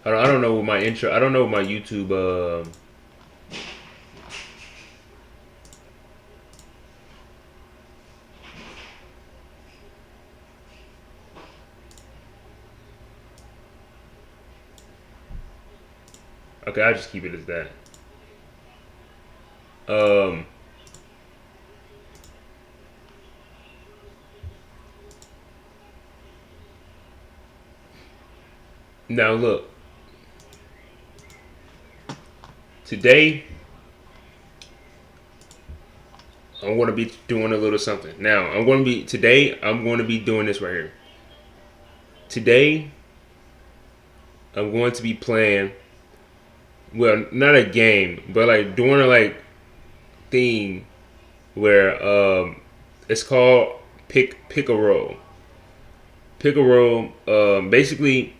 I don't know what my intro. I don't know what my YouTube. Okay, I'll just keep it as that. Um. Now look. Today, I'm going to be doing a little something. Now, I'm going to be today. I'm going to be doing this right here. Today, I'm going to be playing. Well, not a game, but like doing a like thing where it's called pick a roll. Pick a roll. Basically,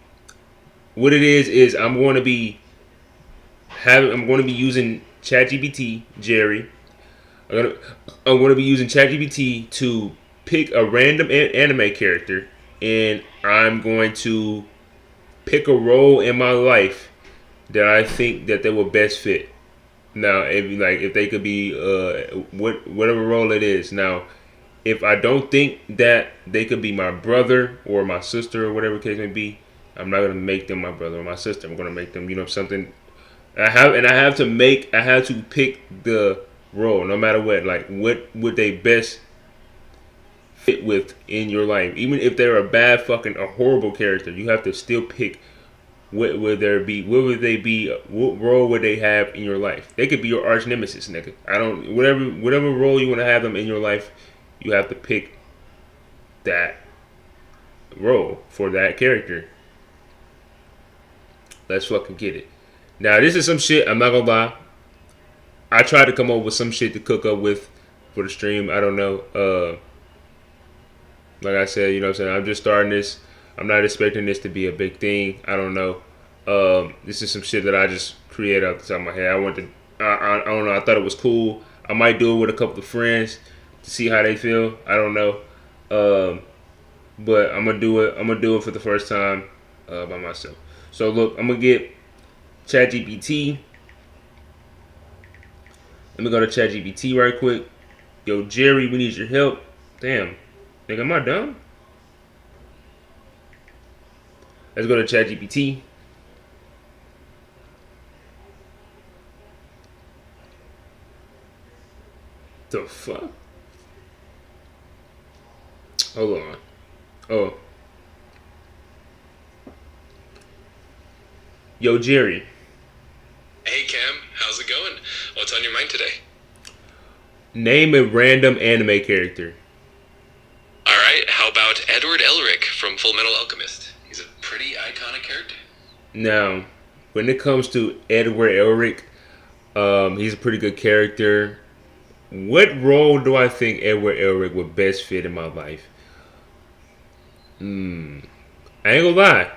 what it is I'm going to be using ChatGPT, Jerry. I'm gonna I'm going to be using ChatGPT to pick a random anime character, and I'm going to pick a role in my life that I think that they will best fit. Now, if they could be whatever role it is. Now, if I don't think that they could be my brother or my sister or whatever the case may be, I'm not gonna make them my brother or my sister. I'm gonna make them, something. I have to pick the role no matter what. Like, what would they best fit with in your life? Even if they're a horrible character, you have to still pick what would they be, what role would they have in your life? They could be your arch nemesis, nigga. I don't whatever role you want to have them in your life, you have to pick that role for that character. Let's fucking get it. Now this is some shit. I'm not gonna lie. I tried to come up with some shit to cook up with for the stream. I don't know. Like I said, what I'm saying. I'm just starting this. I'm not expecting this to be a big thing. I don't know. This is some shit that I just created off the top of my head. I want to. I don't know. I thought it was cool. I might do it with a couple of friends to see how they feel. I don't know. Um, but I'm gonna do it. I'm gonna do it for the first time by myself. So look, I'm gonna get ChatGPT. Let me go to ChatGPT right quick. Yo, Jerry, we need your help. Damn, nigga, am I dumb? Let's go to ChatGPT. The fuck? Hold on. Oh, yo, Jerry. Hey Cam, how's it going? What's on your mind today? Name a random anime character. Alright, how about Edward Elric from Full Metal Alchemist? He's a pretty iconic character. Now, when it comes to Edward Elric, he's a pretty good character. What role do I think Edward Elric would best fit in my life? I ain't gonna lie.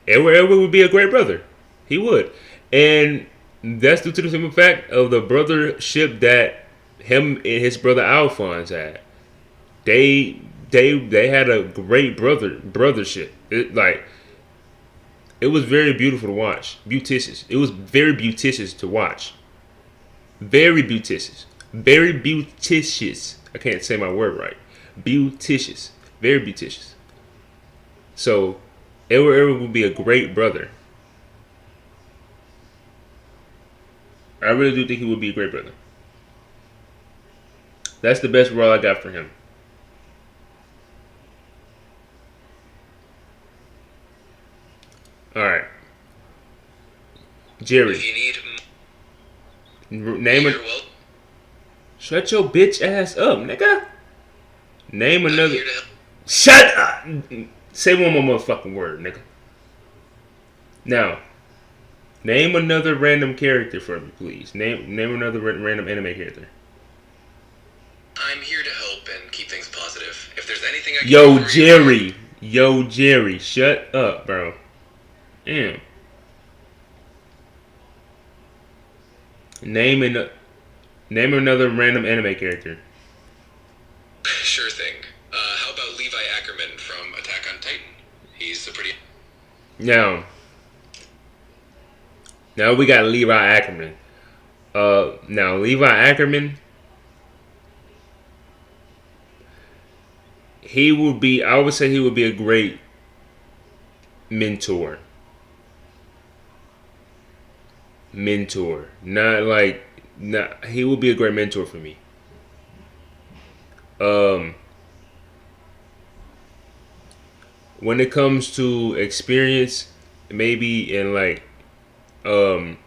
Edward Elric would be a great brother. He would. And that's due to the simple fact of the brothership that him and his brother Alphonse had. They they had a great brothership. It was very beautiful to watch. Beauticious. It was very beauticious to watch. Very beauticious. Very beauticious. I can't say my word right. Beauticious. Very beauticious. So, Edward would be a great brother. I really do think he would be a great brother. That's the best role I got for him. All right, Jerry. If you need Name a. you're well, Shut your bitch ass up, nigga. Name I'm another. here to help. Shut up. Say one more motherfucking word, nigga. Now, name another random character for me, please. Name another random anime character. I'm here to help and keep things positive. If there's anything I can do Yo, for you, Jerry. Yo, Jerry. Shut up, bro. Damn. Name an Name another random anime character. sure thing. How about Levi Ackerman from Attack on Titan? He's a pretty. Now, now we got Levi Ackerman. Now Levi Ackerman, he would be. I would say he would be a great mentor. Mentor, not like, not. He would be a great mentor for me. Um, when it comes to experience, maybe in like, um,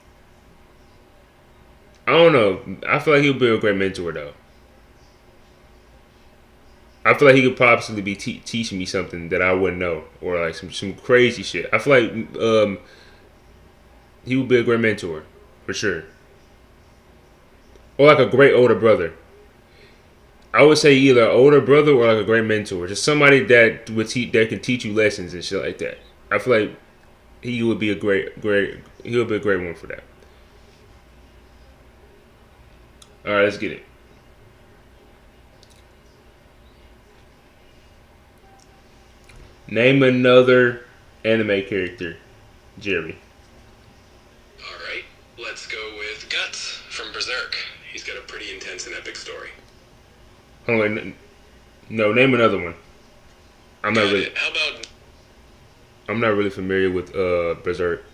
I don't know. I feel like he would be a great mentor though. I feel like he could possibly be teaching me something that I wouldn't know, or like some crazy shit. I feel like he would be a great mentor for sure, or like a great older brother. I would say either an older brother or like a great mentor, just somebody that would that can teach you lessons and shit like that. I feel like he would be a great. He would be a great one for that. All right, let's get it. Name another anime character, Jerry. All right, let's go with Guts from Berserk. He's got a pretty intense and epic story. Hold on, no, name another one. I'm not Got really. it. How about I'm not really familiar with Berserk.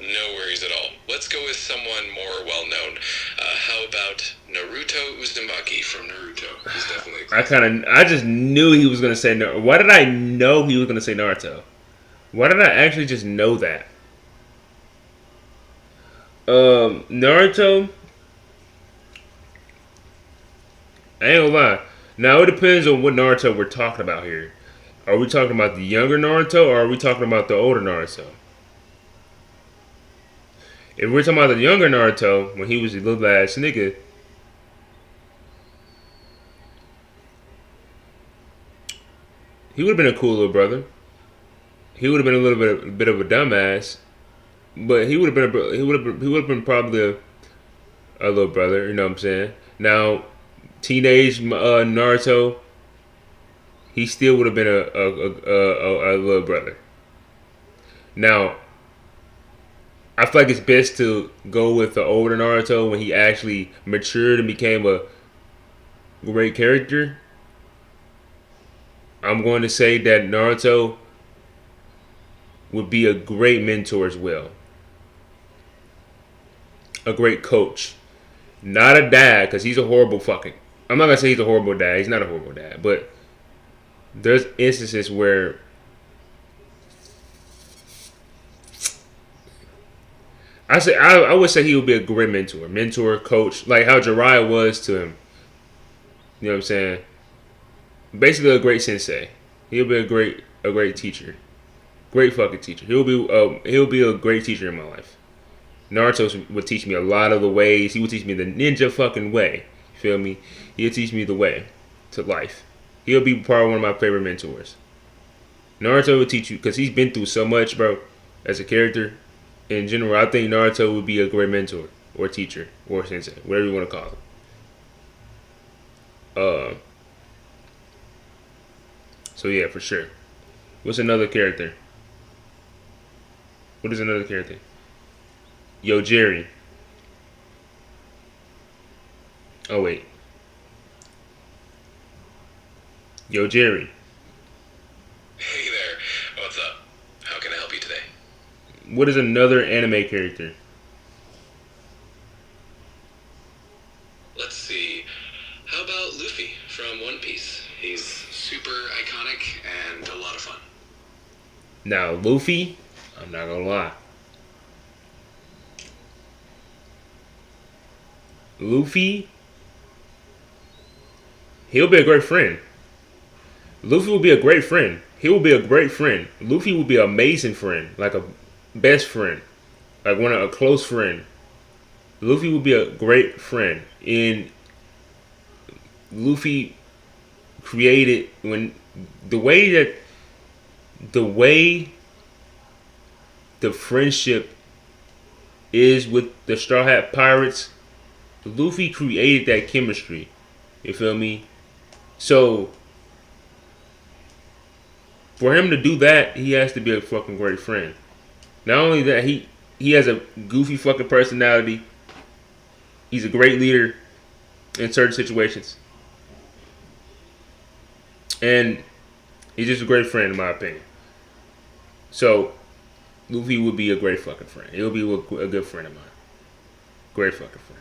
no worries at all? Let's go with someone more well known. How about Naruto Uzumaki from Naruto? He's definitely I just knew he was gonna say no. Why did I know he was gonna say Naruto? Why did I actually just know that? Naruto. I ain't gonna lie. Now it depends on what Naruto we're talking about here. Are we talking about the younger Naruto or are we talking about the older Naruto? If we're talking about the younger Naruto, when he was a little ass nigga, he would have been a cool little brother. He would have been a bit of a dumbass, but he would have been probably a little brother. You know what I'm saying? Now, teenage Naruto, he still would have been a little brother. Now, I feel like it's best to go with the older Naruto when he actually matured and became a great character. I'm going to say that Naruto would be a great mentor as well. A great coach. Not a dad, because he's a horrible fucking. I'm not going to say he's a horrible dad. He's not a horrible dad. But there's instances where I would say he would be a great mentor, coach, like how Jiraiya was to him. You know what I'm saying? Basically, a great sensei. He'll be a great teacher, great fucking teacher. He'll be a great teacher in my life. Naruto would teach me a lot of the ways. He would teach me the ninja fucking way. You feel me? He'll teach me the way to life. He'll be probably one of my favorite mentors. Naruto would teach you because he's been through so much, bro. As a character, in general, I think Naruto would be a great mentor or teacher or sensei, whatever you want to call him. So yeah, for sure. What's another character? What is another character? Yo, Jerry. Oh wait. Yo, Jerry. Hey there. What's up? How can I help you today? What is another anime character? Let's see. How about Luffy from One Piece? He's super iconic and a lot of fun. Now, Luffy, I'm not gonna lie. Luffy, he'll be a great friend. Luffy will be a great friend. He will be a great friend. Luffy will be an amazing friend, like a best friend, like a close friend. Luffy will be a great friend. And Luffy created when the way that the way the friendship is with the Straw Hat Pirates, Luffy created that chemistry. You feel me? So For him to do that, he has to be a fucking great friend. Not only that, he has a goofy fucking personality. He's a great leader in certain situations, and he's just a great friend in my opinion. So Luffy would be a great fucking friend. He'll be a good friend of mine. Great fucking friend.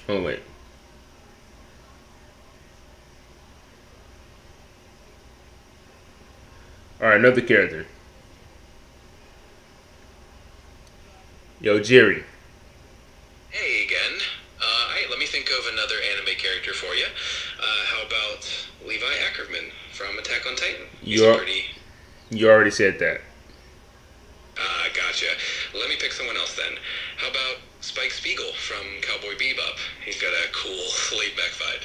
Oh wait. All right, another character. Yo, Jerry. Hey again. Hey, let me think of another anime character for you. How about Levi Ackerman from Attack on Titan? You already said that. Gotcha. Let me pick someone else then. How about Spike Spiegel from Cowboy Bebop? He's got a cool laid-back vibe.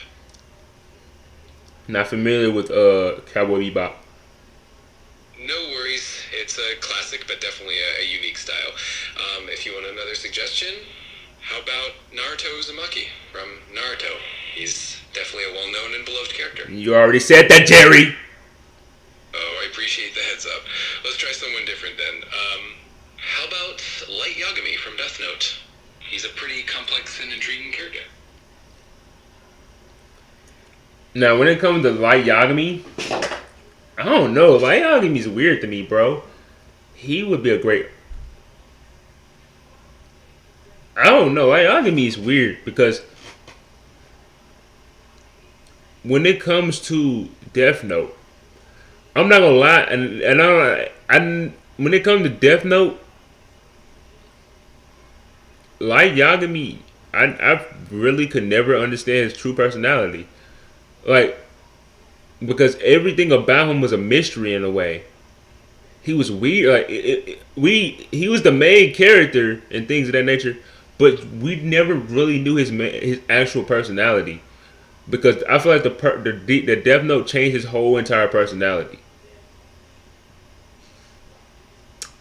Not familiar with Cowboy Bebop. No worries. It's a classic, but definitely a unique style. If you want another suggestion, how about Naruto Uzumaki from Naruto? He's definitely a well-known and beloved character. You already said that, Jerry. Oh, I appreciate the heads up. Let's try someone different then. How about Light Yagami from Death Note? He's a pretty complex and intriguing character. Now, when it comes to Light Yagami, I don't know. Light Yagami's weird to me, bro. He would be a great. I don't know. Light Yagami is weird because when it comes to Death Note, I'm not gonna lie, and I when it comes to Death Note, Light Yagami, I really could never understand his true personality, like because everything about him was a mystery in a way. He was weird, like he was the main character and things of that nature, but we never really knew his actual personality because I feel like the Death Note changed his whole entire personality.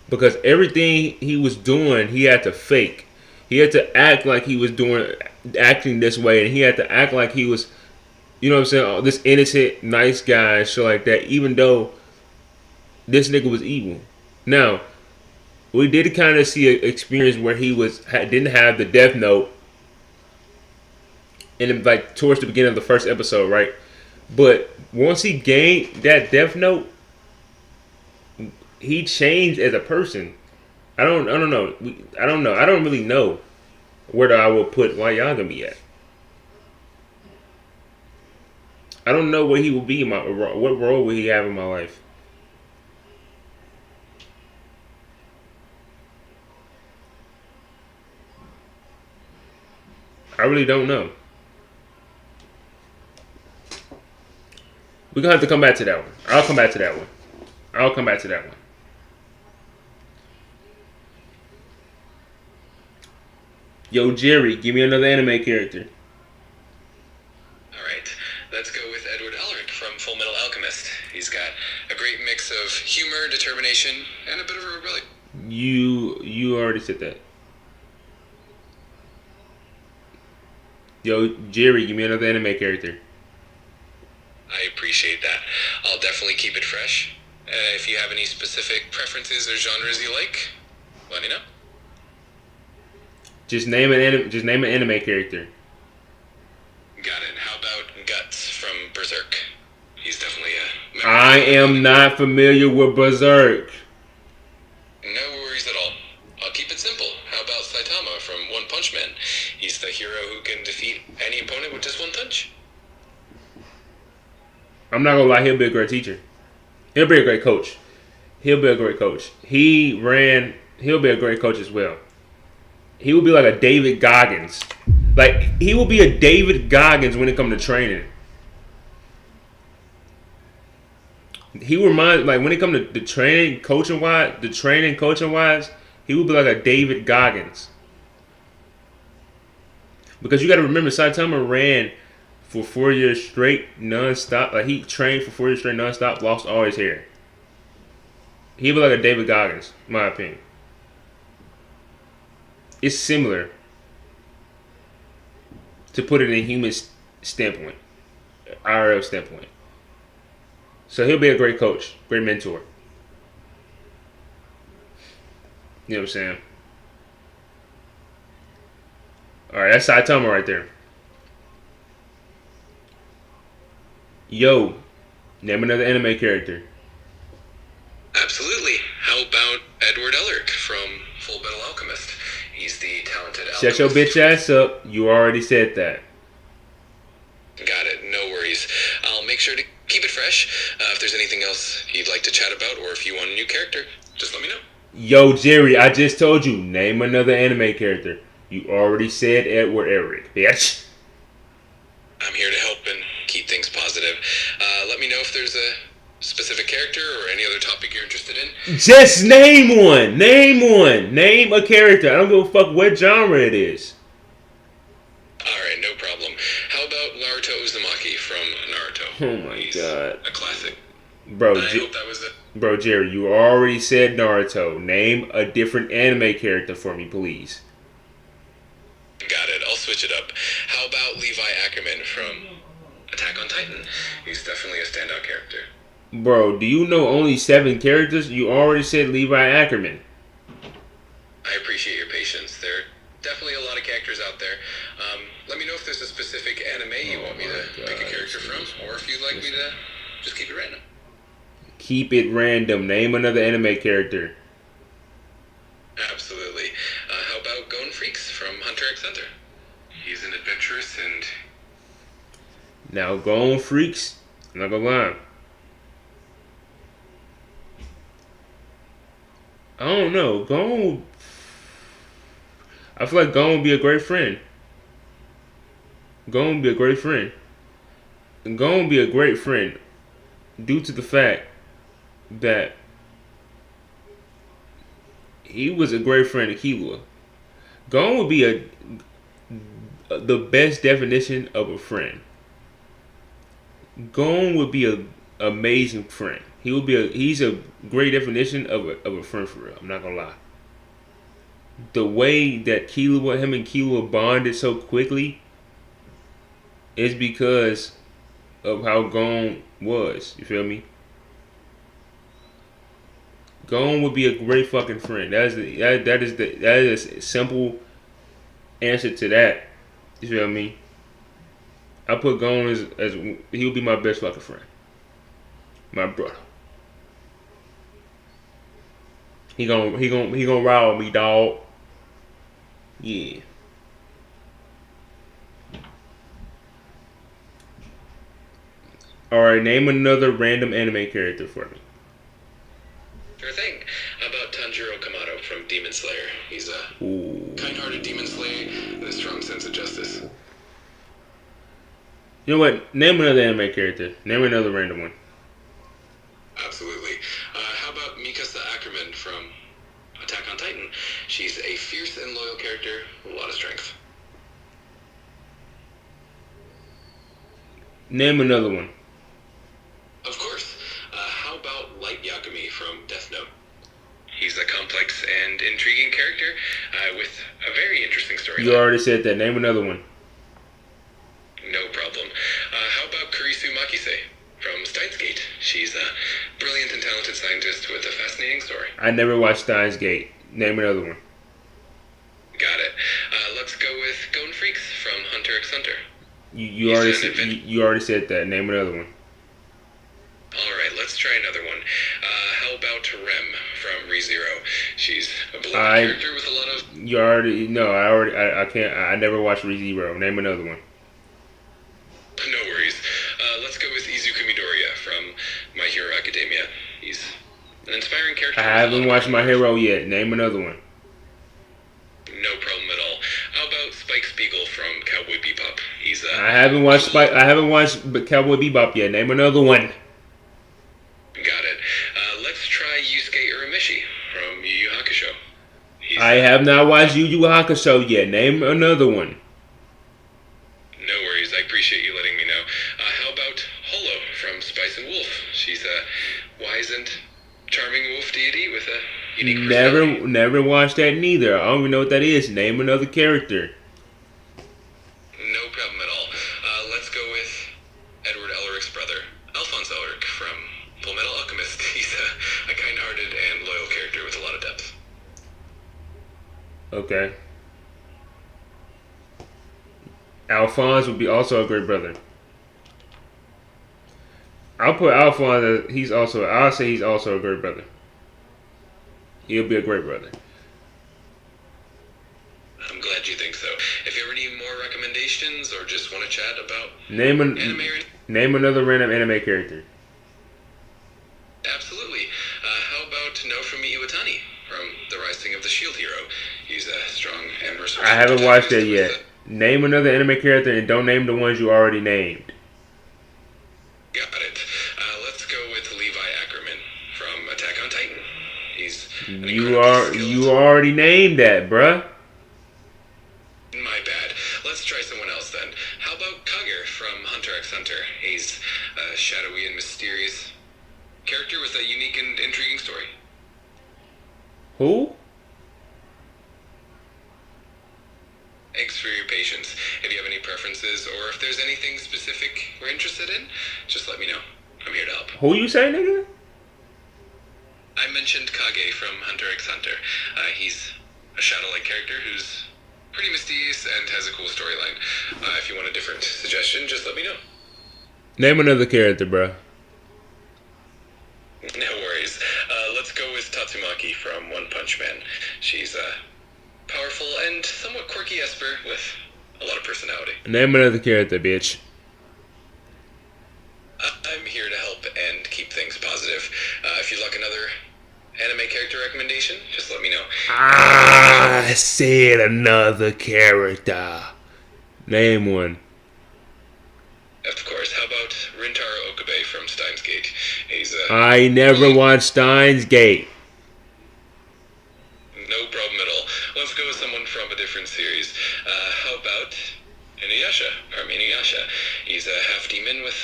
Because everything he was doing, he had to fake. He had to act like he was acting this way, and he had to act like he was, you know what I'm saying, oh, this innocent, nice guy, and shit like that. Even though this nigga was evil. Now, we did kind of see an experience where he didn't have the Death Note, and like towards the beginning of the first episode, right? But once he gained that Death Note, he changed as a person. I don't know. I don't know. I don't really know where I will put Light Yagami at. I don't know where he will be what role will he have in my life. I really don't know. We're gonna have to come back to that one. I'll come back to that one. Yo, Jerry, give me another anime character. Alright, let's go with Edward Elric from Full Metal Alchemist. He's got a great mix of humor, determination, and a bit of a rebellion. You already said that. Yo, Jerry, give me another anime character. I appreciate that. I'll definitely keep it fresh. If you have any specific preferences or genres you like, let me know. Just name an anime character. Got it. How about Guts from Berserk? He's definitely a... I am not familiar with Berserk. No worries at all. I'll keep it simple. How about Saitama from One Punch Man? He's the hero who can defeat any opponent with just one punch. I'm not gonna lie, he'll be a great teacher. He'll be a great coach. He'll be a great coach. He'll be a great coach as well. He will be like a David Goggins. Like, he will be a David Goggins when it comes to training. He reminds, like, when it comes to the training, coaching wise, he will be like a David Goggins. Because you got to remember, Saitama ran for 4 years straight, non-stop. Like, he trained for 4 years straight, non-stop, lost all his hair. He'll be like a David Goggins, in my opinion. It's similar. to put it in a human standpoint, IRL standpoint. So he'll be a great coach, great mentor. You know what I'm saying? All right, that's Saitama right there. Yo, name another anime character. Absolutely. How about Edward Elric from Full Metal Alchemist? He's the talented alchemist. Shut your bitch ass up. You already said that. Got it. No worries. I'll make sure to keep it fresh. If there's anything else you'd like to chat about, or if you want a new character, just let me know. Yo, Jerry, I just told you, name another anime character. You already said Edward Elric, bitch. I'm here to help and keep things positive. Let me know if there's a specific character or any other topic you're interested in. Just name one. Name one. Name a character. I don't give a fuck what genre it is. Alright, no problem. How about Naruto Uzumaki from Naruto? Oh my He's god. a classic. Bro, I hope that was it. Bro, Jerry, you already said Naruto. Name a different anime character for me, please. Got it. I'll switch it up. How about Levi Ackerman from Attack on Titan? He's definitely a standout character. Bro, do you know only 7 characters? You already said Levi Ackerman. I appreciate your patience. There are definitely a lot of characters out there. Let me know if there's a specific anime you want me to pick a character from, or if you'd like me to just keep it random. Keep it random. Name another anime character. Absolutely. How about Gon Freaks from Hunter x Hunter? He's an adventurous and... Now, Gon Freaks, I'm not gonna lie. I don't know. Gon... I feel like Gon would be a great friend. Gon would be a great friend. Gon would be a great friend due to the fact that he was a great friend of Killua. Gon would be the best definition of a friend. Gon would be an amazing friend. He's a great definition of a friend for real. I'm not gonna lie. The way that him and Killua bonded so quickly is because of how Gon was. You feel me? Gon would be a great fucking friend. That is a simple answer to that. You feel me? I put Gon as he would be my best fucking friend. My brother. He gonna ride with me, dog. Yeah. Alright, name another random anime character for me. Sure thing. How about Tanjiro Kamado from Demon Slayer? He's a kind-hearted demon slayer with a strong sense of justice. You know what? Name another anime character. Name another random one. Absolutely. How about Mikasa Ackerman from Attack on Titan? She's a fierce and loyal character with a lot of strength. Name another one. Of course. How about Light Yagami from Death Note? He's a complex and intriguing character with a very interesting story. You already said that. Name another one. No problem. How about Kurisu Makise from Steins Gate? She's a brilliant and talented scientist with a fascinating story. I never watched Steins Gate. Name another one. Got it. Let's go with Gon Freaks from Hunter x Hunter. You already said that. Name another one. Alright, let's try another one. How about Rem from ReZero? She's a beloved character with a lot of... You already... No, I can't... I never watched ReZero. Name another one. No worries. Let's go with Izuku Midoriya from My Hero Academia. He's an inspiring character. I haven't watched My Hero yet. Name another one. No problem at all. How about Spike Spiegel from Cowboy Bebop? He's I haven't watched Cowboy Bebop yet. Name another one. Got it. Let's try Yusuke Uramishi from Yu Yu Hakusho. I have not watched Yu Yu Hakusho yet. Name another one. No worries. I appreciate you letting me know. How about Holo from Spice and Wolf? She's a wise and charming wolf deity with a unique personality. Never watched that neither. I don't even know what that is. Name another character. No problem. Elric's brother, Alphonse Elric from Full Metal Alchemist. He's a kind-hearted and loyal character with a lot of depth. Okay. Alphonse would be also a great brother. I'll put Alphonse. I'll say he's also a great brother. He'll be a great brother. I'm glad you think so. If you ever need more recommendations or just want to chat about Name another random anime character. Absolutely. How about Nofumi Iwatani from The Rising of the Shield Hero? He's a strong and merciful. I haven't watched that yet. Name another anime character and don't name the ones you already named. Got it. Let's go with Levi Ackerman from Attack on Titan. He's you already named that, bruh. My bad. Let's try someone else then. How about Kagure from Hunter x Hunter? He's a shadowy and mysterious character with a unique and intriguing story. Who? Thanks for your patience. If you have any preferences or if there's anything specific we're interested in, just let me know. I'm here to help. Who you say, nigga? I mentioned Kage from Hunter x Hunter. He's a shadow-like character who's pretty mysterious and has a cool storyline. If you want a different suggestion, just let me know. Name another character, bruh. No worries. Let's go with Tatsumaki from One Punch Man. She's a powerful and somewhat quirky Esper with a lot of personality. Name another character, bitch. I'm here to help and keep things positive. If you'd like another anime character recommendation, just let me know. I said another character. Name one. Of course. How about Rintaro Okabe from Steins Gate? He's I never watched Steins Gate. No problem at all. Let's go with someone from a different series. How about Inuyasha? He's a half demon with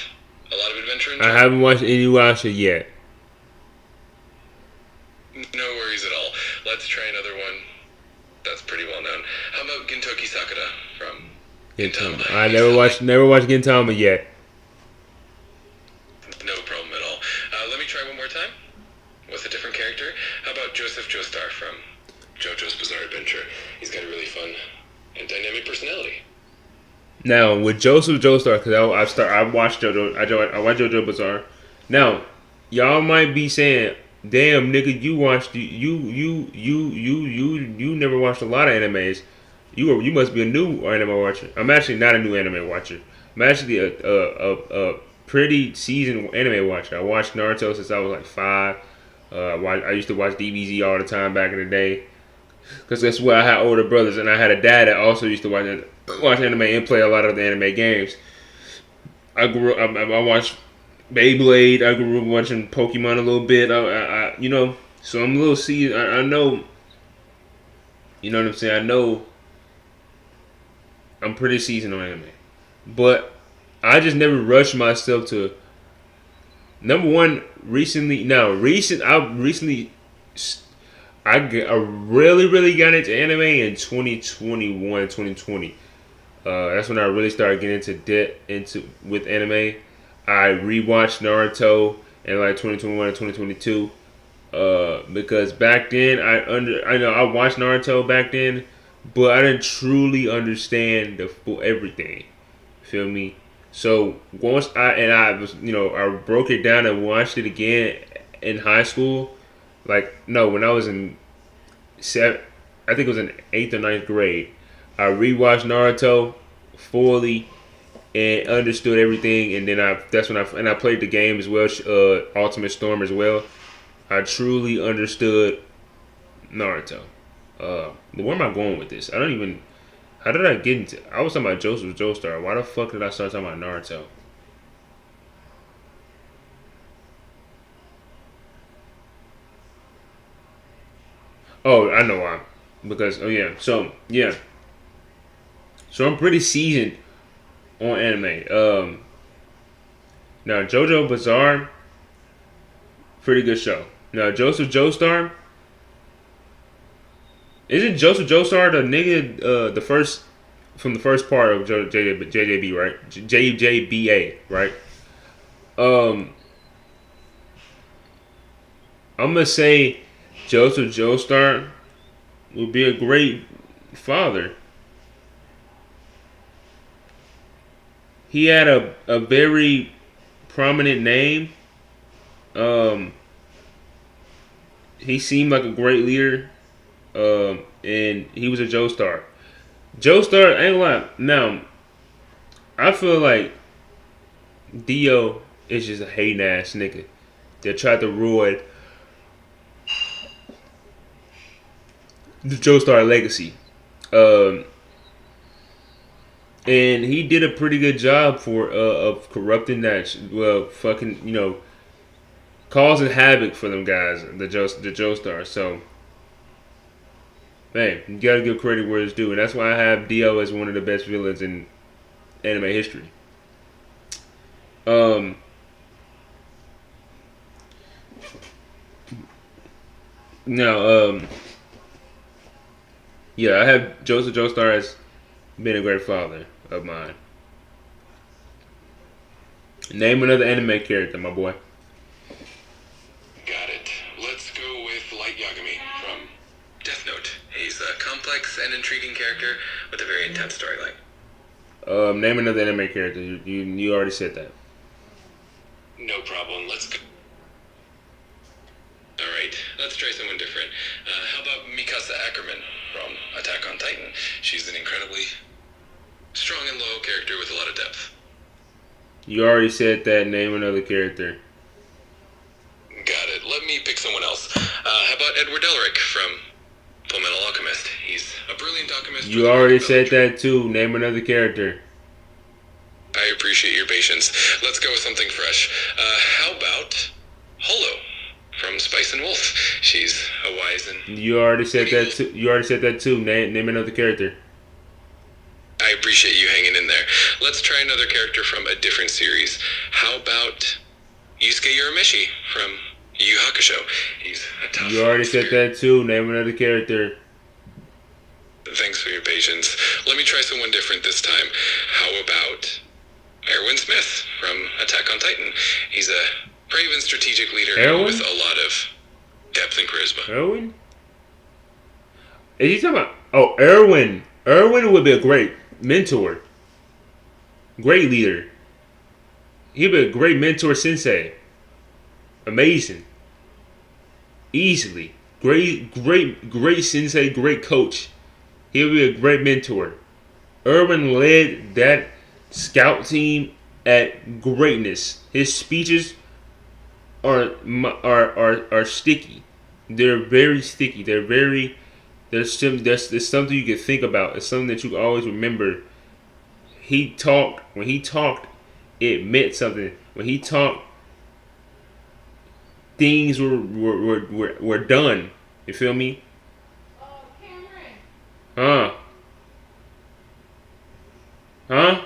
a lot of adventure and I haven't watched Inuyasha yet. No worries at all. Let's try another one that's pretty well known. How about Gintoki Sakura from Gintama? I never watched Gintama yet. No problem at all. Let me try one more time with a different character. How about Joseph Joestar from JoJo's Bizarre Adventure? He's got a really fun and dynamic personality. Now with Joseph Joestar, because I watched JoJo. I watched JoJo Bizarre. Now, y'all might be saying, "Damn, nigga, you never watched a lot of animes. You must be a new anime watcher." I'm actually not a new anime watcher. I'm actually a pretty seasoned anime watcher. I watched Naruto since I was like 5. I used to watch DBZ all the time back in the day, because that's where I had older brothers, and I had a dad that also used to watch anime and play a lot of the anime games. I watched Beyblade. I grew up watching Pokemon a little bit. So I'm a little seasoned. I know. You know what I'm saying? I know. I'm pretty seasoned on anime, but I just never rushed myself to. Number one, I really got into anime in 2021, 2020. That's when I really started getting into with anime. I rewatched Naruto in like 2021 and 2022. Because back then I watched Naruto back then, but I didn't truly understand the full everything. Feel me? So once I broke it down and watched it again in high school. When I was in I think it was in 8th or 9th grade. I rewatched Naruto fully and understood everything, and then I played the game as well, Ultimate Storm as well. I truly understood Naruto. Where am I going with this? How did I get into? I was talking about Joseph Joestar. Why the fuck did I start talking about Naruto? Oh, I know why. Because so I'm pretty seasoned on anime. Now JoJo Bizarre, pretty good show. Now Joseph Joestar, isn't Joseph Joestar the nigga from the first part of JJB, right? JJBA, right? Um, I'm gonna say Joseph Joestar would be a great father. He had a very prominent name. Um, he seemed like a great leader. And he was a Joestar. Joestar, I ain't gonna lie. Now, I feel like Dio is just a hating ass nigga that tried to ruin the Joestar legacy. Um, and he did a pretty good job for of corrupting that. Well, fucking, causing havoc for them guys, the Joestars. So, man, you gotta give credit where it's due, and that's why I have Dio as one of the best villains in anime history. Um, now, yeah, I have Joseph Joestar as been a great father of mine. Name another anime character, my boy. Got it. Let's go with Light Yagami from Death Note. He's a complex and intriguing character with a very intense storyline. Name another anime character. You already said that. No problem. Let's go. All right, let's try someone different. How about Mikasa Ackerman from Attack on Titan? She's an incredibly strong and loyal character with a lot of depth. You already said that. Name another character. Got it. Let me pick someone else. How about Edward Elric from Fullmetal Alchemist? He's a brilliant alchemist. You already said that too. Name another character. I appreciate your patience. Let's go with something fresh. How about Holo from Spice and Wolf? She's a wise and You already said that too. You already said that too. Name another character. I appreciate you hanging in there. Let's try another character from a different series. How about Yusuke Urameshi from Yu Yu Hakusho? He's a tough. You already said that too. Name another character. Thanks for your patience. Let me try someone different this time. How about Erwin Smith from Attack on Titan? He's a brave and strategic leader with a lot of depth and charisma. Erwin? Is he talking about? Oh, Erwin. Erwin would be a great mentor. Great leader. He'd be a great mentor sensei. Amazing. Easily. Great sensei, great coach. He'll be a great mentor. Erwin led that scout team at greatness. His speeches are sticky. They're very sticky. There's something you can think about. It's something that you can always remember. When he talked, it meant something. When he talked, things were done. You feel me? Huh? Huh?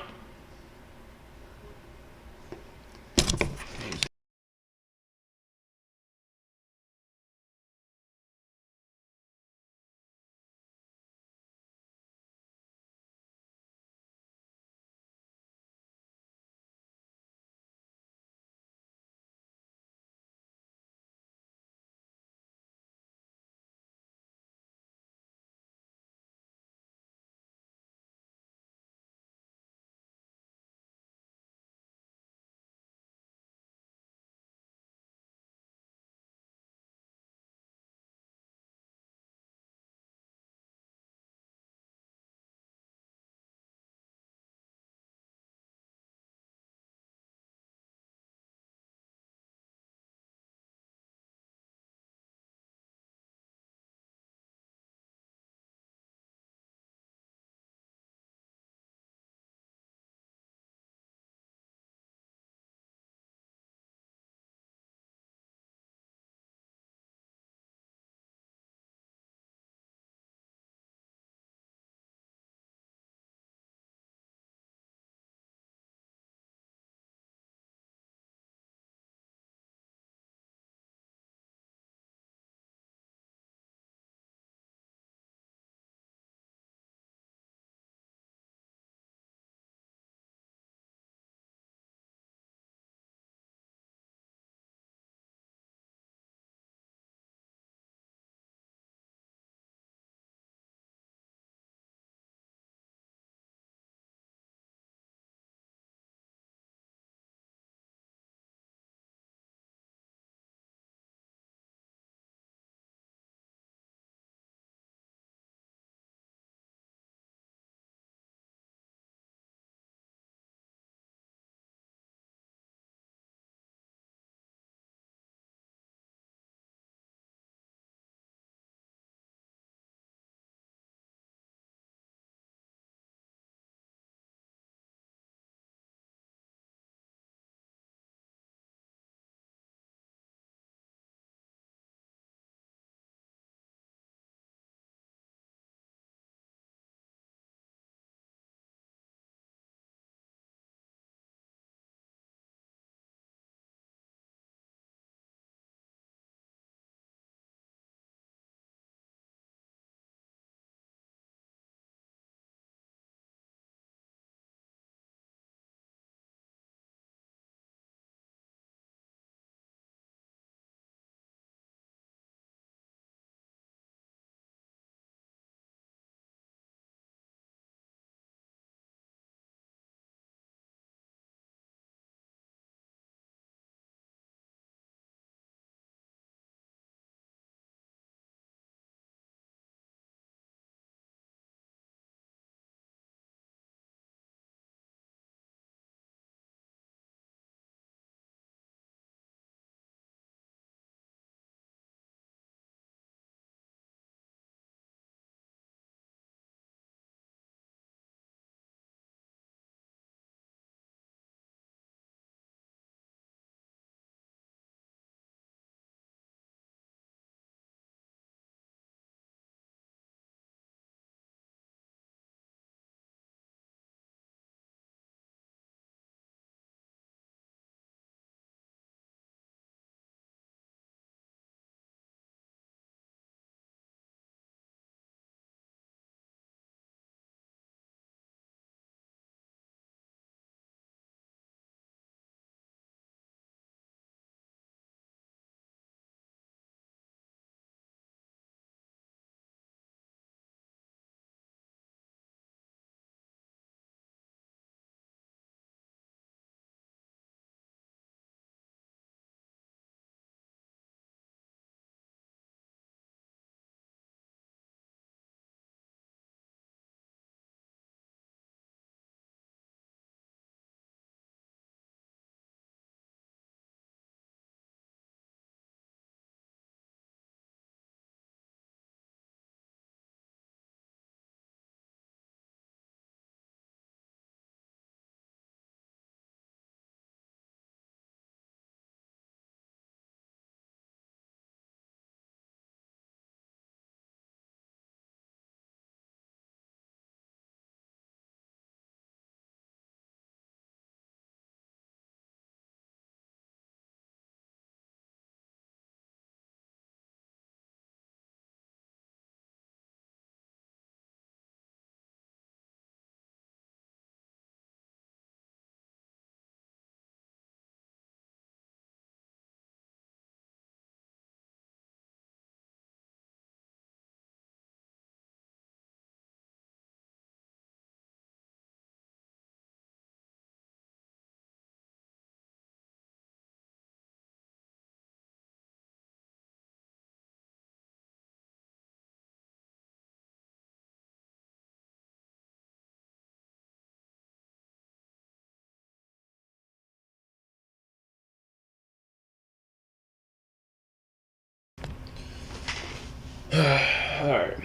Alright.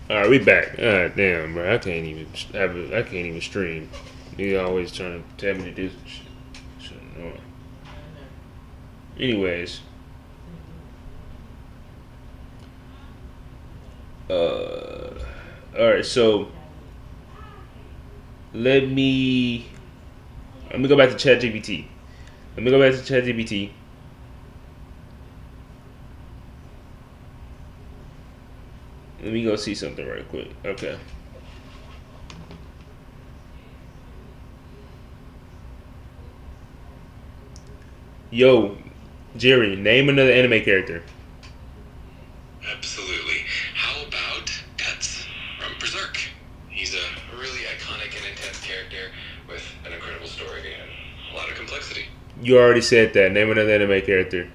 Alright, we back. Damn, bro. I can't even stream. You always trying to tell me to do some shit. Shit annoying. Anyways. Alright, so let me go back to ChatGPT. Let me go back to ChatGPT. Let me go see something right quick. Okay. Yo, Jerry, name another anime character. Absolutely. How about Guts from Berserk? He's a really iconic and intense character with an incredible story and a lot of complexity. You already said that. Name another anime character.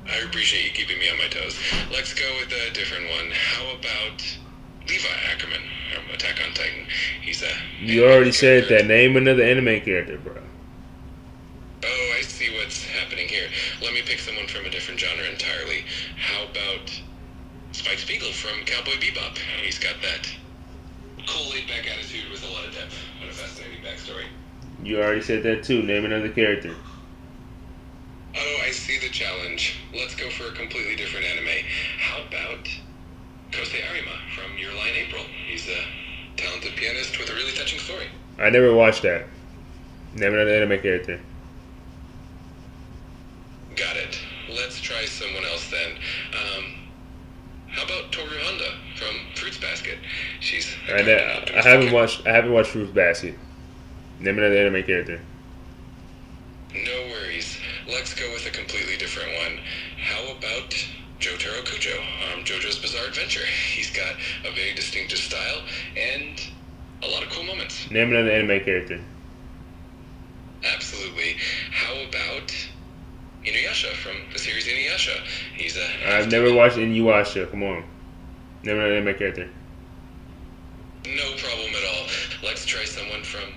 I appreciate you keeping me on my toes. Let's go with a different one. How about Levi Ackerman from Attack on Titan? He's a... You already said that. Name another anime character, bro. Oh, I see what's happening here. Let me pick someone from a different genre entirely. How about Spike Spiegel from Cowboy Bebop? He's got that cool laid-back attitude with a lot of depth and a fascinating backstory. You already said that too. Name another character. Oh, I see the challenge. Let's go for a completely different anime. How about Kosei Arima from Your Lie in April? He's a talented pianist with a really touching story. I never watched that. Name another anime character. Got it. Let's try someone else then. How about Toru Honda from Fruits Basket? She's... I haven't watched Fruits Basket. Name another anime character. No worries. Let's go with a completely different one. How about Jotaro Kujo, JoJo's Bizarre Adventure? He's got a very distinctive style and a lot of cool moments. Name another anime character. Absolutely. How about Inuyasha from the series Inuyasha? He's a... I've never watched Inuyasha. Come on. Name another anime character. No problem at all. Let's try someone from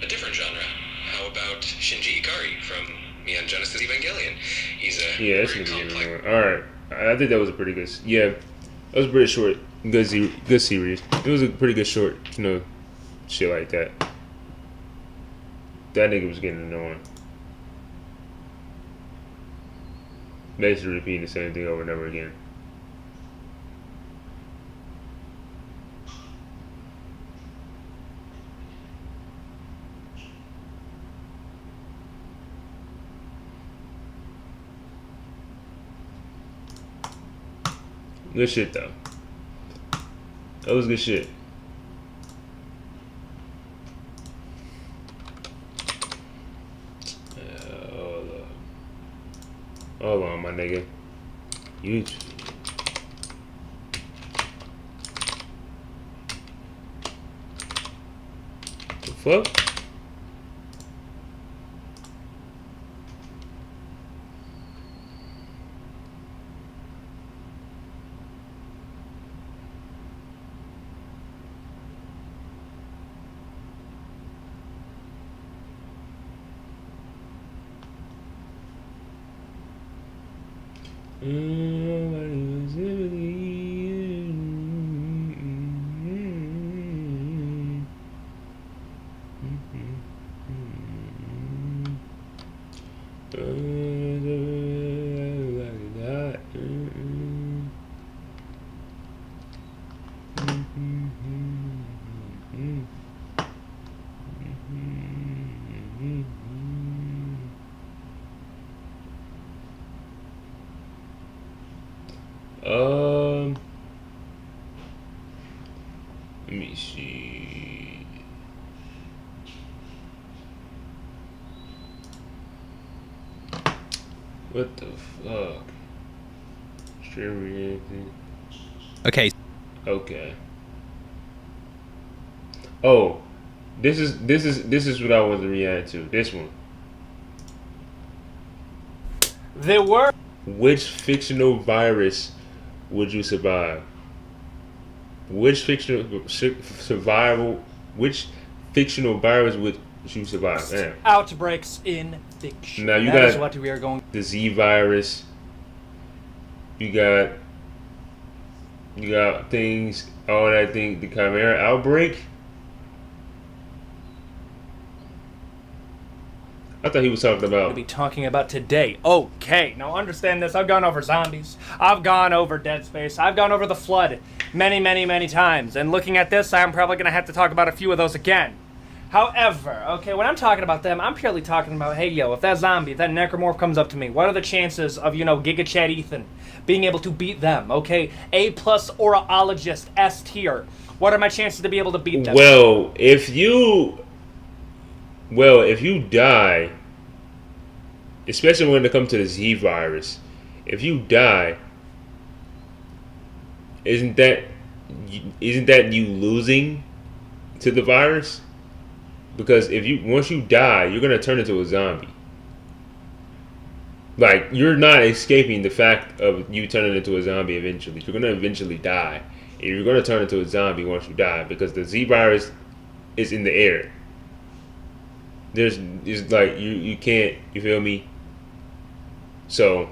a different genre. How about Shinji Ikari from Neon Genesis Evangelion? He's a... Yeah, that's gonna be another one. Alright. I think that was a pretty good... Yeah. That was pretty short. Good series. It was a pretty good short, shit like that. That nigga was getting annoying. Basically repeating the same thing over and over again. Good shit though. That was good shit. Hold on, my nigga. You. The fuck? Let me see. What the fuck? Stream reacting. Okay. Okay. Oh, this is what I want to react to. This one. There were. Which fictional virus would you survive? Which fictional virus You survive. Damn. Outbreaks in fiction. Now you That is got what we are going. the Z virus. You got things. All that thing. The Chimera outbreak. I thought he was talking To about. be talking about today. Okay, now understand this. I've gone over zombies. I've gone over Dead Space. I've gone over the Flood many, many, many times. And looking at this, I'm probably going to have to talk about a few of those again. However, okay, when I'm talking about them, I'm purely talking about, hey, yo, if that zombie, if that necromorph comes up to me, what are the chances of, Giga Chad Ethan being able to beat them, okay? A+ Auraologist, S tier. What are my chances to be able to beat them? Well, if you die, especially when it comes to the Z virus, if you die, isn't that you losing to the virus? Because once you die, you're gonna turn into a zombie. Like, you're not escaping the fact of you turning into a zombie eventually. You're gonna eventually die, and you're gonna turn into a zombie once you die because the Z virus is in the air. It's like you can't, you feel me? So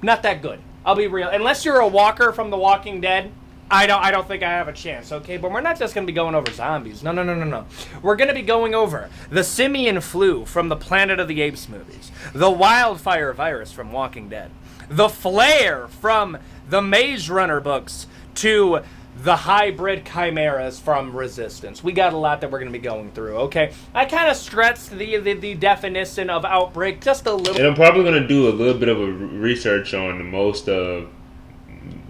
Not that good. I'll be real. Unless you're a walker from The Walking Dead, I don't think I have a chance, okay? But we're not just going to be going over zombies. No. We're going to be going over the simian flu from the Planet of the Apes movies, the wildfire virus from Walking Dead, the flare from the Maze Runner books, to the hybrid chimeras from Resistance. We got a lot that we're going to be going through, okay? I kind of stretched the definition of outbreak just a little. And I'm probably going to do a little bit of a research on most of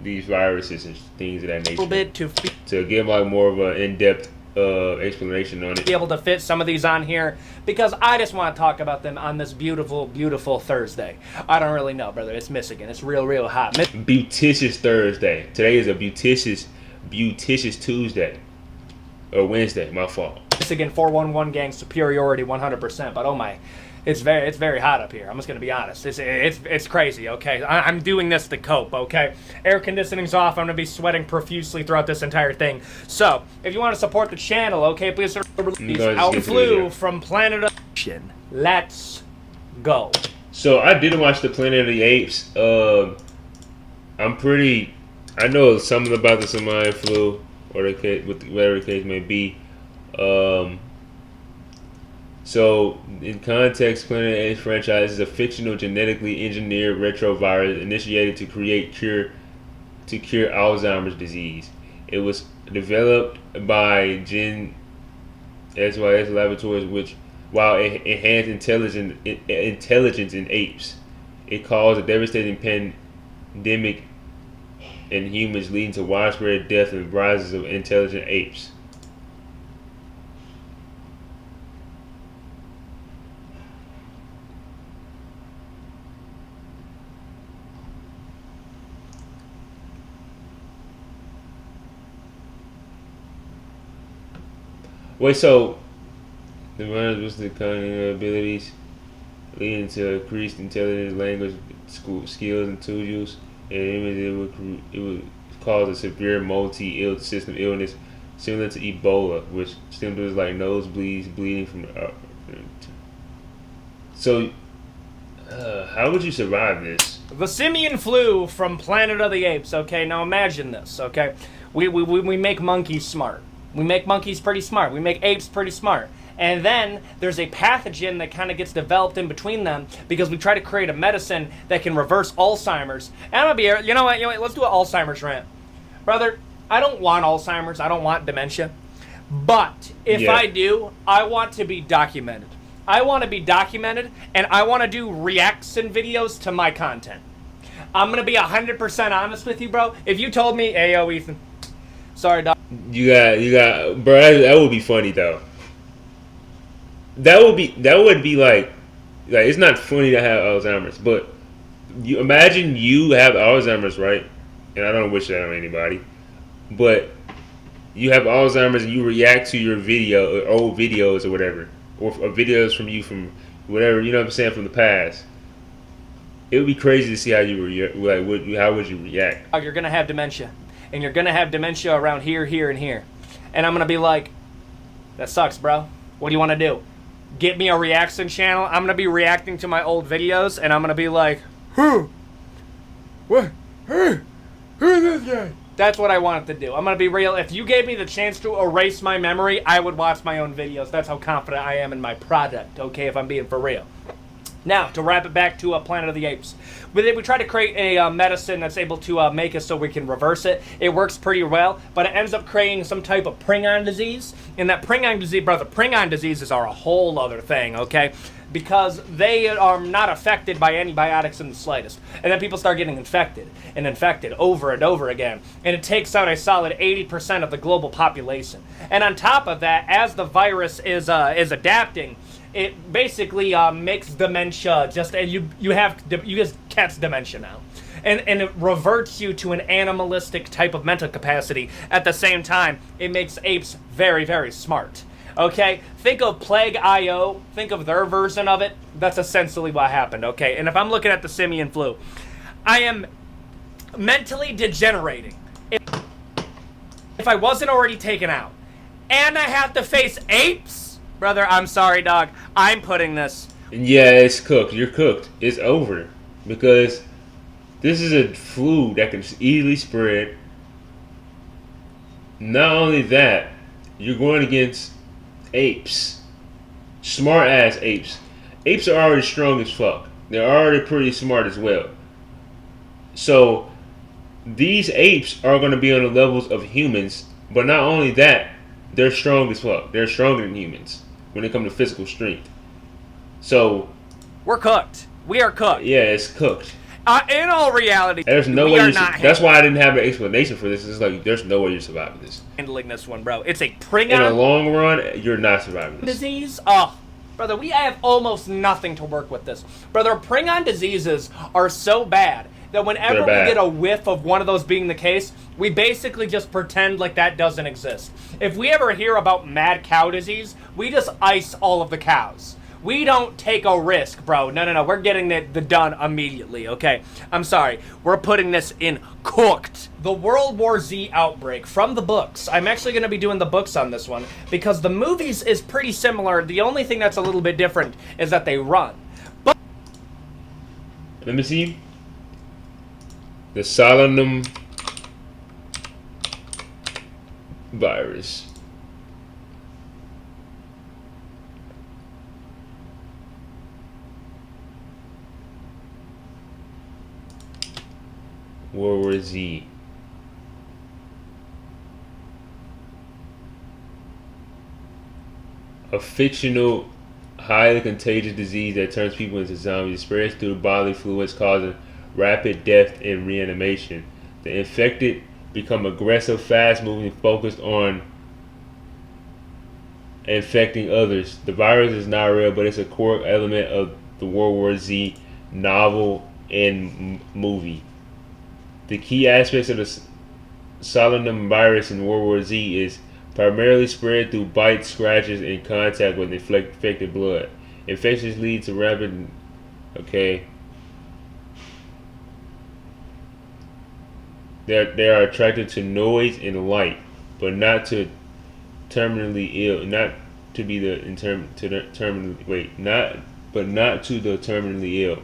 these viruses and things of that nature. A little bit to give like more of an in-depth explanation on it. Be able to fit some of these on here because I just want to talk about them on this beautiful, beautiful Thursday. I don't really know, brother. It's Michigan. It's real, real hot. Beauticious Thursday. Today is a beauticious Tuesday. Or Wednesday, my fault. Michigan 411 gang superiority 100%, but oh my, it's very hot up here. I'm just gonna be honest. It's crazy. Okay, I'm doing this to cope. Okay, air conditioning's off. I'm gonna be sweating profusely throughout this entire thing. So if you want to support the channel, okay, please Outflew from Planet of Ocean. Let's go. So I did watch the Planet of the Apes. I know something about the Simian flu, or whatever the case may be. So, in context, Planet of the Apes franchise is a fictional, genetically engineered retrovirus initiated to cure Alzheimer's disease. It was developed by Gen SYS Laboratories, which, while it enhanced intelligence in apes, it caused a devastating pandemic in humans, leading to widespread death and rises of intelligent apes. Wait, so the virus was the cognitive abilities leading to increased intelligence, language, skills, and tool use, and it would cause a severe multi-ill system illness similar to Ebola, which symptoms like nosebleeds, bleeding from the. So, how would you survive this? The simian flu from Planet of the Apes. Okay, now imagine this. Okay, we make monkeys smart. We make monkeys pretty smart. We make apes pretty smart. And then there's a pathogen that kind of gets developed in between them because we try to create a medicine that can reverse Alzheimer's. And I'm going to be, you know what, let's do an Alzheimer's rant. Brother, I don't want Alzheimer's. I don't want dementia. But if I do, I want to be documented. I want to be documented, and I want to do reaction videos to my content. I'm going to be 100% honest with you, bro. If you told me, hey, yo, Ethan, sorry, dog. You got, bro. That would be funny though. That would be like it's not funny to have Alzheimer's, but you imagine you have Alzheimer's, right? And I don't wish that on anybody, but you have Alzheimer's and you react to your video, or old videos or whatever, or videos from you from whatever, you know what I'm saying, from the past. It would be crazy to see how you how would you react? You're gonna have dementia. And you're going to have dementia around here, here, and here. And I'm going to be like, that sucks, bro. What do you want to do? get me a reaction channel. I'm gonna be reacting to my old videos, and I'm gonna be like, who? What? Who is this guy? That's what I want it to do. I'm gonna be real. If you gave me the chance to erase my memory, I would watch my own videos. That's how confident I am in my product, okay, if I'm being for real. Now, to wrap it back to Planet of the Apes. We try to create a medicine that's able to make us so we can reverse it. It works pretty well, but it ends up creating some type of prion disease. And that prion disease, brother, prion diseases are a whole other thing, okay? Because they are not affected by antibiotics in the slightest. And then people start getting infected and infected over and over again. And it takes out a solid 80% of the global population. And on top of that, as the virus is adapting, it basically makes dementia you just catch dementia now. And it reverts you to an animalistic type of mental capacity. At the same time, it makes apes very, very smart. Okay? Think of Plague.io. Think of their version of it. That's essentially what happened, okay? And if I'm looking at the simian flu, I am mentally degenerating. If I wasn't already taken out, and I have to face apes, brother, I'm sorry, dog. I'm putting this. Yeah, it's cooked. You're cooked. It's over. Because this is a flu that can easily spread. Not only that, you're going against apes. Smart ass apes. Apes are already strong as fuck. They're already pretty smart as well. So, these apes are going to be on the levels of humans. But not only that, they're strong as fuck. They're stronger than humans when it comes to physical strength. So, we're cooked. We are cooked. Yeah, it's cooked. In all reality, there's no way that's why I didn't have an explanation for this. It's like, there's no way you're surviving this. Handling this one, bro. It's a prion. In the long run, you're not surviving this. Disease? Oh, brother, we have almost nothing to work with this. Brother, prion diseases are so bad that whenever we get a whiff of one of those being the case, we basically just pretend like that doesn't exist. If we ever hear about mad cow disease, we just ice all of the cows. We don't take a risk, bro. No. We're getting the done immediately, okay? I'm sorry. We're putting this in cooked. The World War Z outbreak from the books. I'm actually going to be doing the books on this one because the movies is pretty similar. The only thing that's a little bit different is that they run. But let me see. The Solanum virus. World War Z. A fictional, highly contagious disease that turns people into zombies. It spreads through the bodily fluids, causing rapid death and reanimation. The infected become aggressive, fast-moving, focused on infecting others. The virus is not real, but it's a core element of the World War Z novel and movie. The key aspects of the Solanum virus in World War Z is primarily spread through bites, scratches, and contact with infected blood. Infections lead to rapid... Okay. They are attracted to noise and light, but not to terminally ill. Not to be the terminally ill.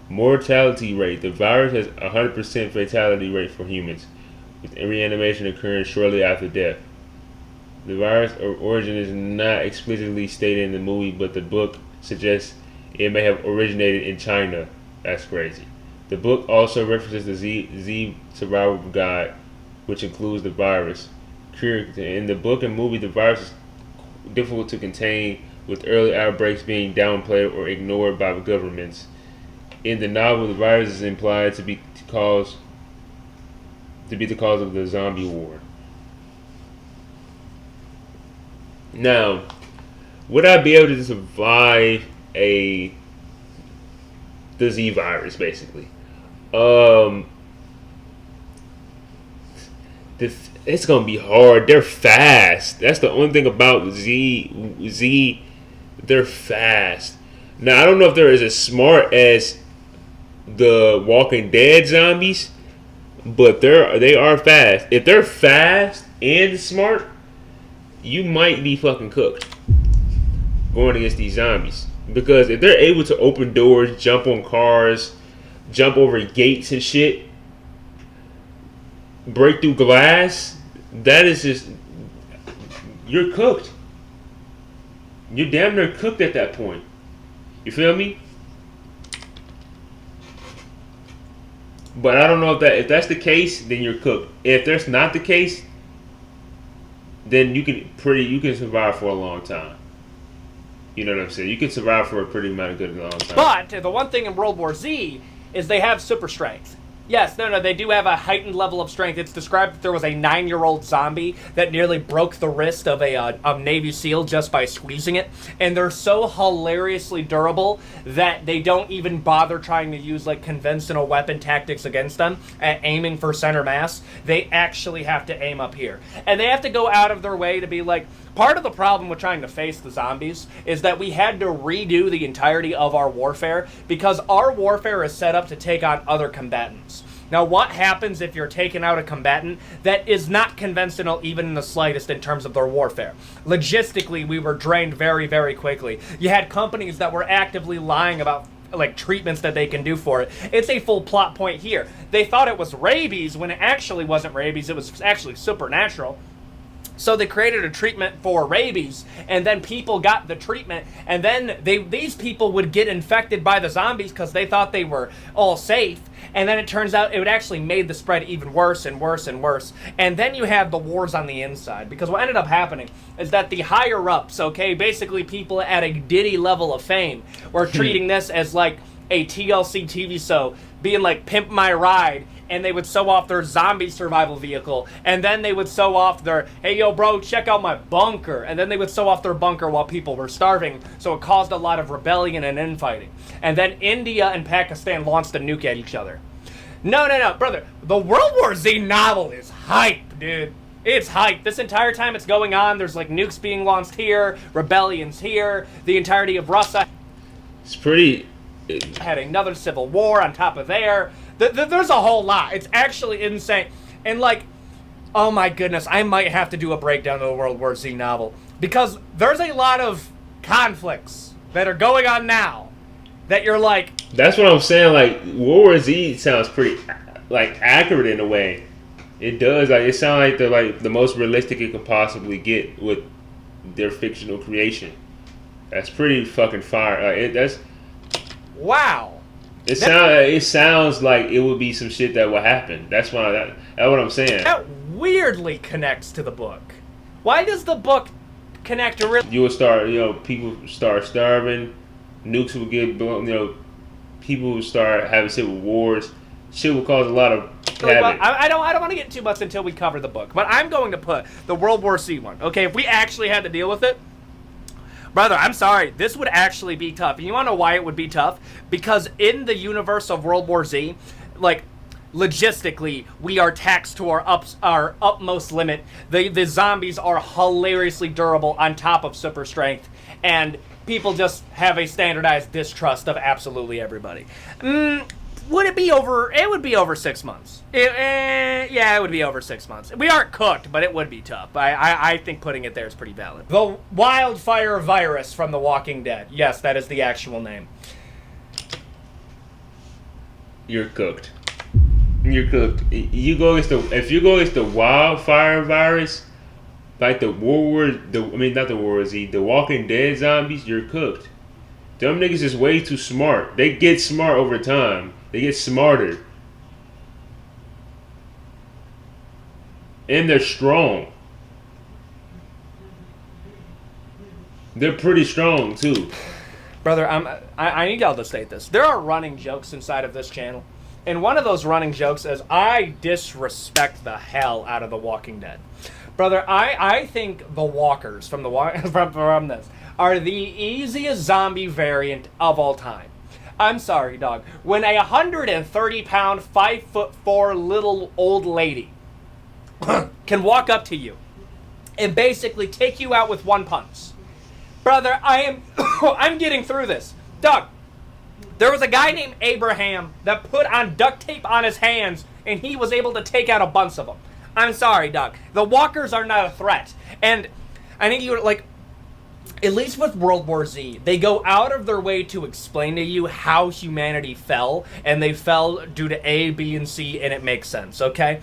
Mortality rate. The virus has 100% fatality rate for humans, with reanimation occurring shortly after death. The virus origin is not explicitly stated in the movie, but the book suggests it may have originated in China. That's crazy. The book also references the Z survival guide, which includes the virus. In the book and movie, the virus is difficult to contain, with early outbreaks being downplayed or ignored by the governments. In the novel, the virus is implied to be the cause of the zombie war. Now, would I be able to survive the Z virus, basically? It's gonna be hard. They're fast. That's the only thing about Z. They're fast. Now, I don't know if they're as smart as the Walking Dead zombies, but they are fast. If they're fast and smart, you might be fucking cooked. going against these zombies. Because if they're able to open doors, jump on cars, jump over gates and shit, break through glass, that is just, you're cooked. You're damn near cooked at that point. You feel me? But I don't know if that's the case, then you're cooked. If that's not the case, then you can survive for a long time. You know what I'm saying? You can survive for a pretty amount of good long time. But the one thing in World War Z is they have super strength. Yes, no, they do have a heightened level of strength. It's described that there was a 9-year-old zombie that nearly broke the wrist of a Navy SEAL just by squeezing it. And they're so hilariously durable that they don't even bother trying to use like conventional weapon tactics against them at aiming for center mass. They actually have to aim up here. And they have to go out of their way to be like, part of the problem with trying to face the zombies is that we had to redo the entirety of our warfare because our warfare is set up to take on other combatants. Now, what happens if you're taking out a combatant that is not conventional even in the slightest in terms of their warfare? Logistically, we were drained very, very quickly. You had companies that were actively lying about like treatments that they can do for it. It's a full plot point here. They thought it was rabies when it actually wasn't rabies. It was actually supernatural. So they created a treatment for rabies, and then people got the treatment, and then these people would get infected by the zombies because they thought they were all safe, and then it turns out it would actually made the spread even worse and worse and worse. And then you have the wars on the inside, because what ended up happening is that the higher ups, okay, basically people at a Diddy level of fame, were treating this as like a TLC TV show, being like Pimp My Ride, and they would sew off their zombie survival vehicle, and then they would sew off their, hey yo bro, check out my bunker, and then they would sew off their bunker while people were starving, so it caused a lot of rebellion and infighting. And then India and Pakistan launched a nuke at each other. No, brother, the World War Z novel is hype, dude. It's hype. This entire time it's going on, there's like nukes being launched here, rebellions here, the entirety of Russia. It's pretty... Had another civil war on top of there. There's a whole lot. It's actually insane. And like, oh my goodness, I might have to do a breakdown of the World War Z novel. Because there's a lot of conflicts that are going on now that you're like... That's what I'm saying. Like, World War Z sounds pretty, like, accurate in a way. It does. Like, it sounds like they're like the most realistic it could possibly get with their fictional creation. That's pretty fucking fire. Like, that's... Wow. It sounds like it would be some shit that would happen. That's what I'm saying. That weirdly connects to the book. Why does the book connect to real? You would start, people start starving, nukes would get blown, people would start having civil wars. Shit would cause a lot of havoc. I don't want to get too much until we cover the book, but I'm going to put the World War C one. Okay, if we actually had to deal with it, brother, I'm sorry. This would actually be tough. And you want to know why it would be tough? Because in the universe of World War Z, like, logistically, we are taxed to our utmost limit. The zombies are hilariously durable on top of super strength. And people just have a standardized distrust of absolutely everybody. Would it be over? It would be over 6 months. Yeah, it would be over 6 months. We aren't cooked, but it would be tough. I think putting it there is pretty valid. The wildfire virus from The Walking Dead. Yes, that is the actual name. You're cooked. You're cooked. If you go against the wildfire virus, like not the World War Z, the Walking Dead zombies, you're cooked. Them niggas is way too smart. They get smart over time. They get smarter. And they're strong. They're pretty strong, too. Brother, I need y'all to state this. There are running jokes inside of this channel. And one of those running jokes is I disrespect the hell out of The Walking Dead. Brother, I think the walkers from this are the easiest zombie variant of all time. I'm sorry, dog. When a 130-pound, 5'4" little old lady can walk up to you and basically take you out with one punch. Brother, I'm getting through this. Dog, there was a guy named Abraham that put on duct tape on his hands and he was able to take out a bunch of them. I'm sorry, dog. The walkers are not a threat. And I think you like... at least with World War Z, they go out of their way to explain to you how humanity fell, and they fell due to A, B, and C, and it makes sense, okay?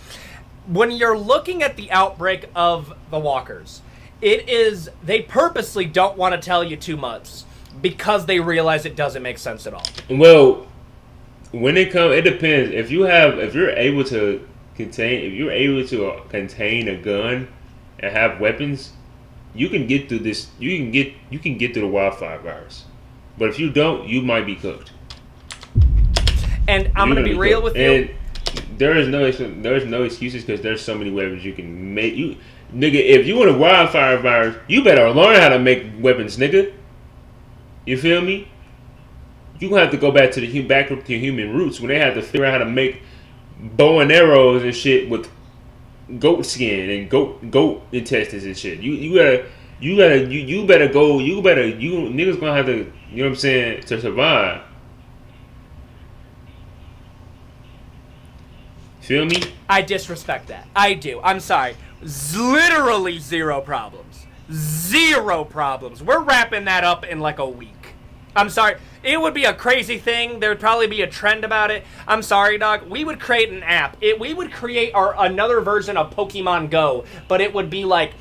When you're looking at the outbreak of the walkers, they purposely don't want to tell you too much because they realize it doesn't make sense at all. Well, when it depends. If you're able to contain a gun and have weapons, you can get through this. You can get through the wildfire virus. But if you don't, you might be cooked. And I'm gonna be real with you. And there's no excuses because there's so many weapons you can make. You nigga, if you want a wildfire virus, you better learn how to make weapons, nigga. You feel me? You gonna have to go back to your human roots when they had to figure out how to make bow and arrows and shit with goat skin and goat intestines and shit. You niggas gonna have to, you know what I'm saying, to survive. Feel me? I disrespect that. I do. I'm sorry. Literally zero problems. Zero problems. We're wrapping that up in like a week. I'm sorry. It would be a crazy thing. There would probably be a trend about it. I'm sorry, dog. We would create an app. We would create another version of Pokemon Go, but it would be like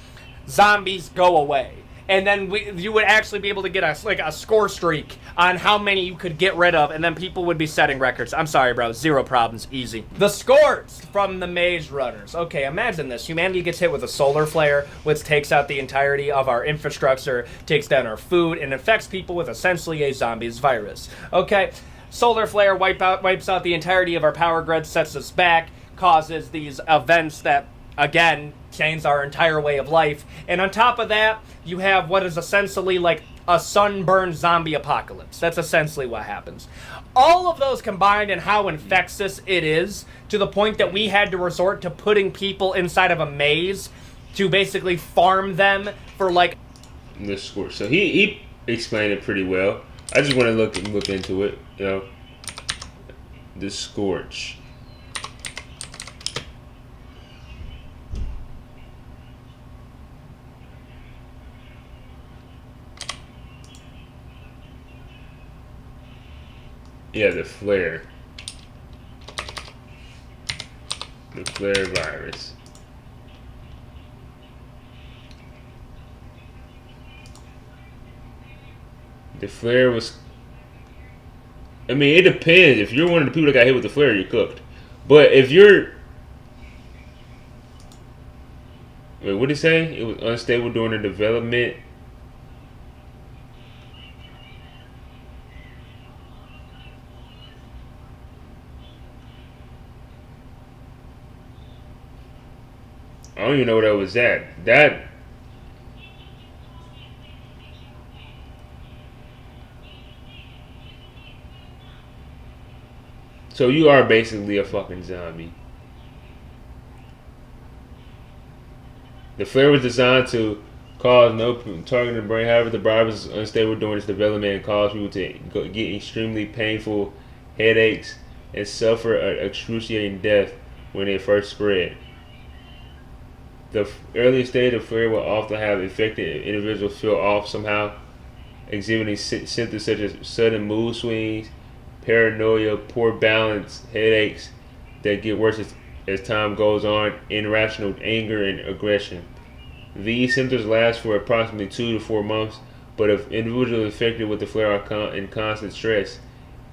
zombies go away. And then you would actually be able to get a score streak on how many you could get rid of, and then people would be setting records. I'm sorry, bro. Zero problems. Easy. The scores from the Maze Runners. Okay, imagine this. Humanity gets hit with a solar flare, which takes out the entirety of our infrastructure, takes down our food, and infects people with essentially a zombies virus. Okay, solar flare wipes out the entirety of our power grid, sets us back, causes these events that, again, change our entire way of life. And on top of that, you have what is essentially like a sunburned zombie apocalypse. That's essentially what happens. All of those combined and how infectious it is, to the point that we had to resort to putting people inside of a maze to basically farm them for like the scorch. So he explained it pretty well. I just want to look into it, you know. The scorch. Yeah, the flare. The flare virus. The flare was... I mean, it depends. If you're one of the people that got hit with the flare, you're cooked. But if you're... Wait, what did it say? It was unstable during the development. I don't even know what that was at. So you are basically a fucking zombie. The flare was designed to cause no target in the brain. However, the virus was unstable during its development and caused people to get extremely painful headaches and suffer an excruciating death when it first spread. The early stage of flare will often have infected individuals feel off somehow, exhibiting symptoms such as sudden mood swings, paranoia, poor balance, headaches that get worse as time goes on, irrational anger, and aggression. These symptoms last for approximately 2 to 4 months, but if individuals infected with the flare are in constant stress,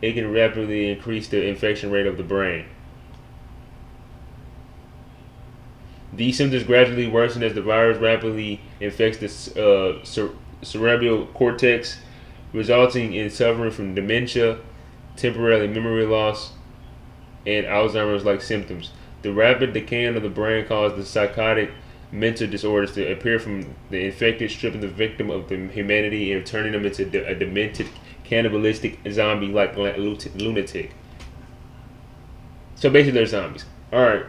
it can rapidly increase the infection rate of the brain. These symptoms gradually worsen as the virus rapidly infects the cerebral cortex, resulting in suffering from dementia, temporary memory loss, and Alzheimer's-like symptoms. The rapid decay of the brain causes the psychotic mental disorders to appear from the infected, stripping the victim of the humanity and turning them into a demented, cannibalistic zombie like lunatic. So basically, they're zombies. Alright.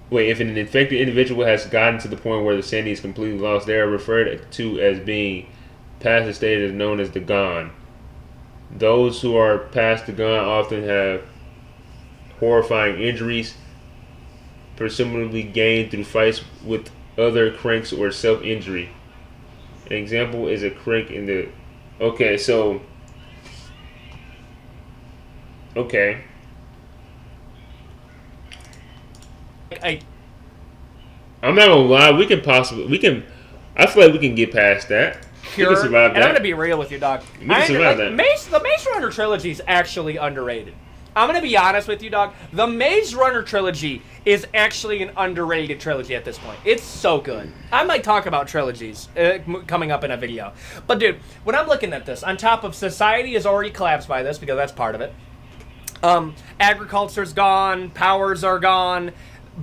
Wait, if an infected individual has gotten to the point where the sanity is completely lost, they are referred to as being past the stage is known as the gone. Those who are past the gone often have horrifying injuries, presumably gained through fights with other cranks or self-injury. An example is a crick in the. Okay, so. Okay. I'm not gonna lie. We can. I feel like we can get past that. Pure, we can survive that. and I'm gonna be real with you, dog. We can survive that. The Maze Runner trilogy is actually underrated. I'm gonna be honest with you, dog. The Maze Runner trilogy is actually an underrated trilogy at this point. It's so good. I might talk about trilogies coming up in a video. But dude, when I'm looking at this, on top of society is already collapsed by this because that's part of it. Agriculture's gone, powers are gone.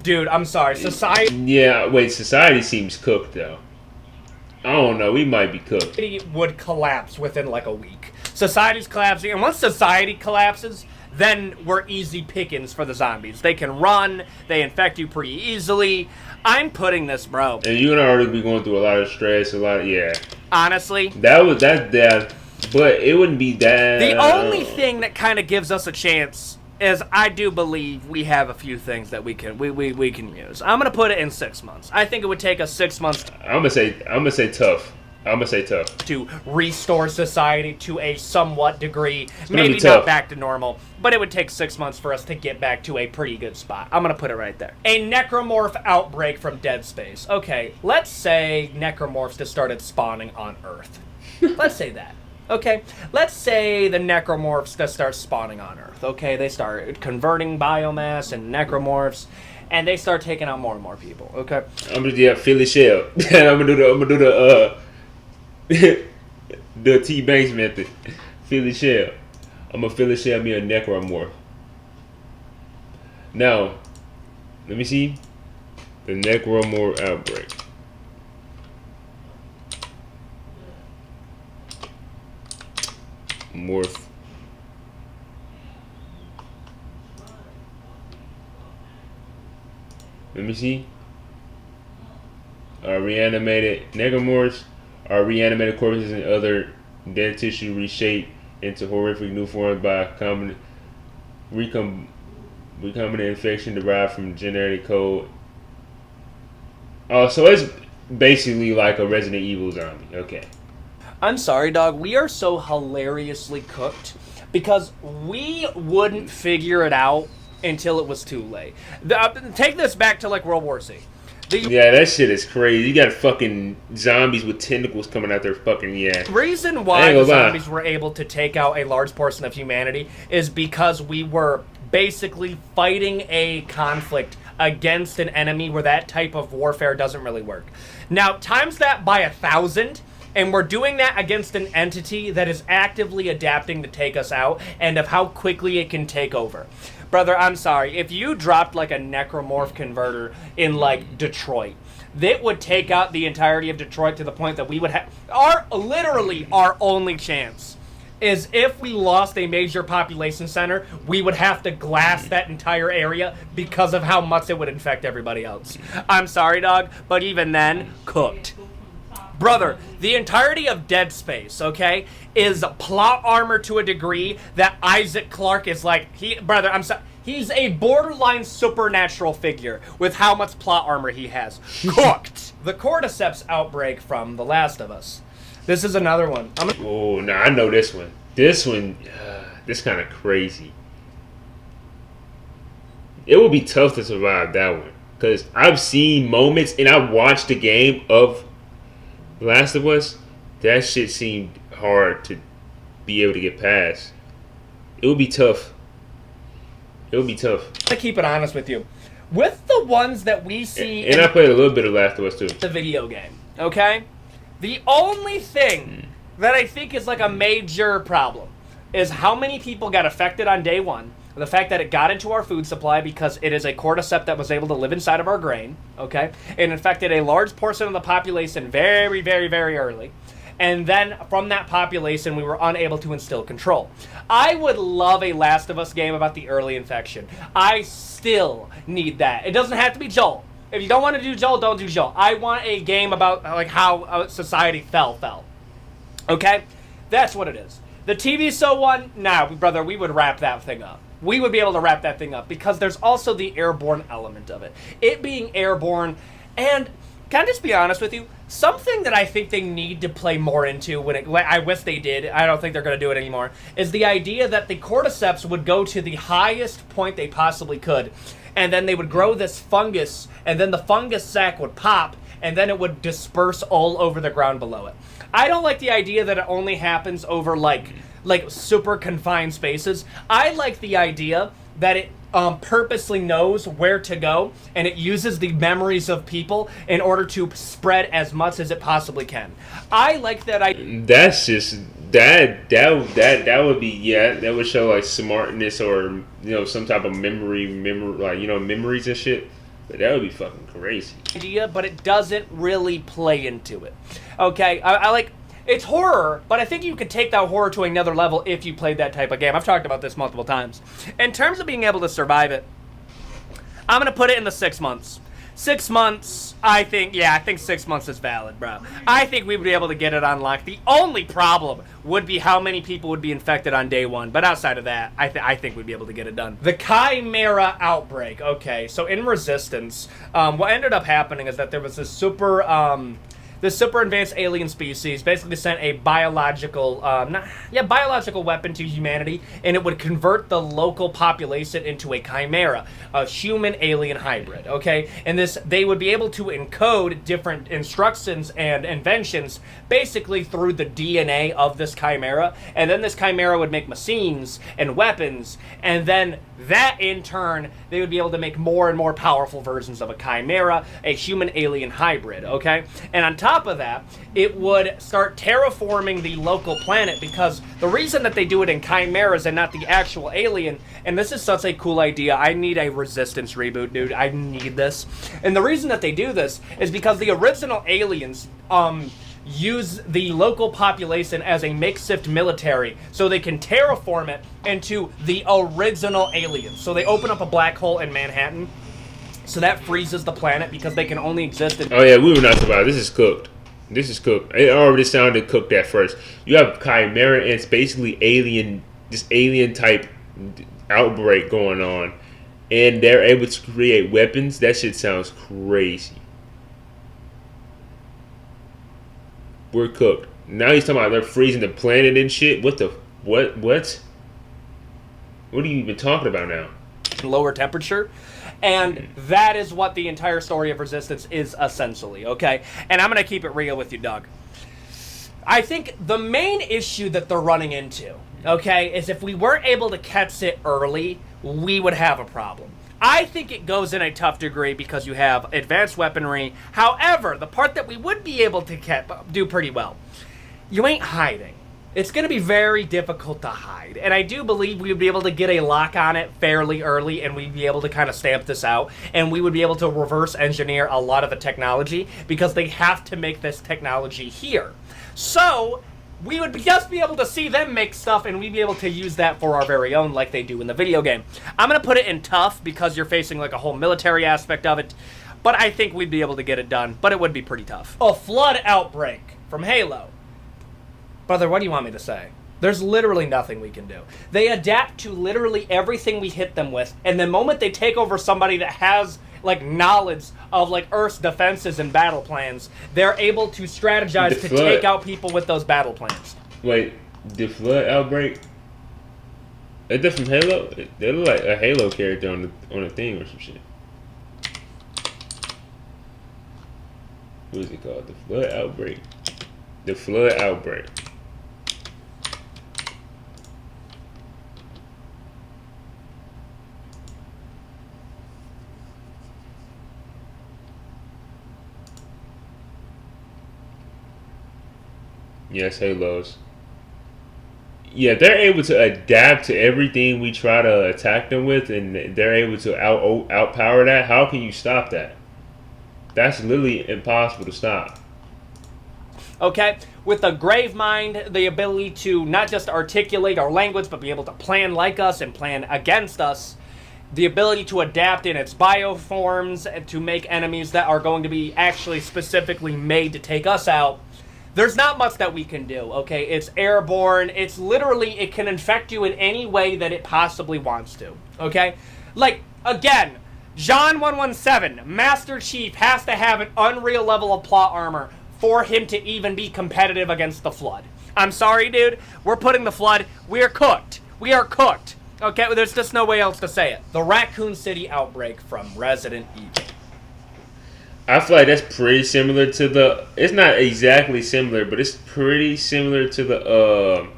Dude, I'm sorry. Society. Yeah, wait. Society seems cooked though. I don't know. We might be cooked. Would collapse within like a week. Society's collapsing, and once society collapses, then we're easy pickings for the zombies. They can run, they infect you pretty easily. I'm putting this, bro. And you're gonna already be going through a lot of stress, yeah. Honestly, that's that, but it wouldn't be that. The only thing that kind of gives us a chance is I do believe we have a few things that we can use. I'm gonna put it in 6 months. I think it would take us 6 months. I'm gonna say tough. To restore society to a somewhat degree. Maybe Maybe not back to normal, but it would take 6 months for us to get back to a pretty good spot. I'm going to put it right there. A necromorph outbreak from Dead Space. Okay, let's say necromorphs just started spawning on Earth. Let's say that. Okay, let's say the necromorphs just start spawning on Earth. Okay, they start converting biomass and necromorphs, and they start taking out more and more people. Okay, I'm gonna Philly shell. I'm gonna do the T Banks method. Philly shell. I'm gonna Philly shell me a necromorph. Now, let me see the necromorph outbreak. Morph. Let me see. Reanimated necromorphs are reanimated corpses and other dead tissue reshaped into horrific new forms by recombinant infection derived from genetic code. Oh, so it's basically like a Resident Evil zombie. Okay. I'm sorry, dog. We are so hilariously cooked because we wouldn't figure it out until it was too late. Take this back to like World War Z. Yeah, that shit is crazy. You got fucking zombies with tentacles coming out their fucking Reason why the zombies were able to take out a large portion of humanity is because we were basically fighting a conflict against an enemy where that type of warfare doesn't really work. Now, times that by 1,000, and we're doing that against an entity that is actively adapting to take us out and of how quickly it can take over. Brother, I'm sorry. If you dropped like a necromorph converter in like Detroit, that would take out the entirety of Detroit to the point that we would have literally our only chance is if we lost a major population center, we would have to glass that entire area because of how much it would infect everybody else. I'm sorry, dog, but even then, cooked. Brother, the entirety of Dead Space, okay, is plot armor to a degree that Isaac Clarke is like, he's a borderline supernatural figure with how much plot armor he has. Cooked! The Cordyceps outbreak from The Last of Us. This is another one. Oh, nah, I know this one. This kind of crazy. It would be tough to survive that one. Because I've seen moments, and I've watched the game of Last of Us, that shit seemed hard to be able to get past. It would be tough. To keep it honest with you, with the ones that we see, and I played a little bit of Last of Us too. The video game, okay? The only thing that I think is like a major problem is how many people got affected on day one. The fact that it got into our food supply because it is a cordyceps that was able to live inside of our grain, okay? It infected a large portion of the population very, very, very early. And then from that population, we were unable to instill control. I would love a Last of Us game about the early infection. I still need that. It doesn't have to be Joel. If you don't want to do Joel, don't do Joel. I want a game about like how society fell. Okay? That's what it is. The TV show one, brother, we would wrap that thing up. We would be able to wrap that thing up because there's also the airborne element of it. It being airborne, and can I just be honest with you? Something that I think they need to play more into, I wish they did, I don't think they're going to do it anymore, is the idea that the cordyceps would go to the highest point they possibly could, and then they would grow this fungus, and then the fungus sac would pop, and then it would disperse all over the ground below it. I don't like the idea that it only happens over, like super confined spaces. I like the idea that it purposely knows where to go, and it uses the memories of people in order to spread as much as it possibly can. I like that That's just that would be, yeah, that would show like smartness or some type of memory like memories and shit. But that would be fucking crazy. idea, but it doesn't really play into it. Okay, I like. It's horror, but I think you could take that horror to another level if you played that type of game. I've talked about this multiple times. In terms of being able to survive it, I'm going to put it in the 6 months. 6 months, I think 6 months is valid, bro. I think we would be able to get it unlocked. The only problem would be how many people would be infected on day one. But outside of that, I think we'd be able to get it done. The Chimera outbreak. Okay, so in Resistance, what ended up happening is that there was this super advanced alien species basically sent a biological weapon to humanity, and it would convert the local population into a chimera, a human-alien hybrid, okay? And they would be able to encode different instructions and inventions basically through the DNA of this chimera, and then this chimera would make machines and weapons, and then that, in turn, they would be able to make more and more powerful versions of a chimera, a human-alien hybrid, okay? And on top of that, it would start terraforming the local planet, because the reason that they do it in chimeras and not the actual alien, and this is such a cool idea, I need a Resistance reboot, dude, I need this. And the reason that they do this is because the original aliens, use the local population as a makeshift military so they can terraform it into the original aliens. So they open up a black hole in Manhattan, so that freezes the planet because they can only exist in... Oh yeah, we were not survived. This is cooked. It already sounded cooked at first. You have Chimera, and it's basically this alien type outbreak going on, and they're able to create weapons. That shit sounds crazy. We're cooked. Now he's talking about they're freezing the planet and shit. What? What are you even talking about now? Lower temperature. And that is what the entire story of Resistance is essentially, okay? And I'm going to keep it real with you, Doug. I think the main issue that they're running into, okay, is if we weren't able to catch it early, we would have a problem. I think it goes in a tough degree because you have advanced weaponry. However, the part that we would be able to do pretty well, you ain't hiding. It's going to be very difficult to hide. And I do believe we would be able to get a lock on it fairly early, and we'd be able to kind of stamp this out. And we would be able to reverse engineer a lot of the technology because they have to make this technology here. So we would just be able to see them make stuff, and we'd be able to use that for our very own like they do in the video game. I'm going to put it in tough because you're facing like a whole military aspect of it, but I think we'd be able to get it done, but it would be pretty tough. A flood outbreak from Halo. Brother, what do you want me to say? There's literally nothing we can do. They adapt to literally everything we hit them with, and the moment they take over somebody that has like knowledge of like Earth's defenses and battle plans, they're able to strategize to take out people with those battle plans. Wait, the flood outbreak? Is that from Halo? They look like a Halo character on the thing or some shit. What is it called? The flood outbreak. The flood outbreak. Yes, Halos. Yeah, they're able to adapt to everything we try to attack them with, and they're able to outpower that. How can you stop that? That's literally impossible to stop. Okay, with the Grave Mind, the ability to not just articulate our language, but be able to plan like us and plan against us, the ability to adapt in its bioforms and to make enemies that are going to be actually specifically made to take us out, there's not much that we can do, okay? It's airborne. It's literally, it can infect you in any way that it possibly wants to, okay? Like, again, John 117, Master Chief has to have an unreal level of plot armor for him to even be competitive against the Flood. I'm sorry, dude. We're putting the Flood. We're cooked. We are cooked. Okay, well, there's just no way else to say it. The Raccoon City outbreak from Resident Evil. I feel like that's pretty similar to the. It's not exactly similar, but it's pretty similar to the.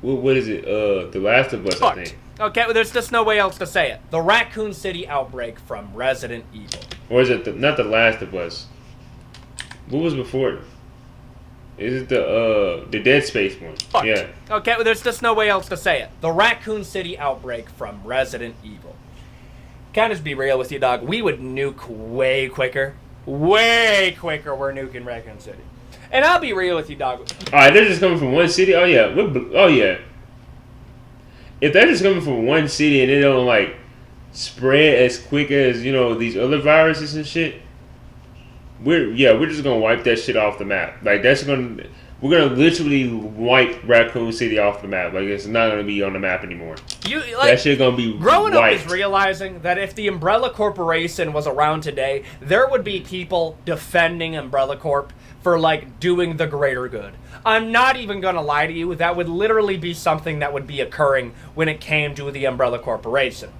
What is it? The Last of Us, I think. Okay, well, there's just no way else to say it. The Raccoon City outbreak from Resident Evil. Or is it not the Last of Us? What was before? Is it the Dead Space one? Yeah. Okay, well, there's just no way else to say it. The Raccoon City outbreak from Resident Evil. Can I just be real with you, dog? We would nuke way quicker. Way quicker we're nuking Raccoon City. And I'll be real with you, dog. Alright, they're just coming from one city? Oh, yeah. Oh, yeah. If they're just coming from one city and they don't, like, spread as quick as, you know, these other viruses and shit, we're just gonna wipe that shit off the map. Like, we're gonna literally wipe Raccoon City off the map. Like, it's not gonna be on the map anymore. That shit gonna be growing wiped. up is realizing that if the Umbrella Corporation was around today, there would be people defending Umbrella Corp for, like, doing the greater good. I'm not even gonna lie to you, that would literally be something that would be occurring when it came to the Umbrella Corporation.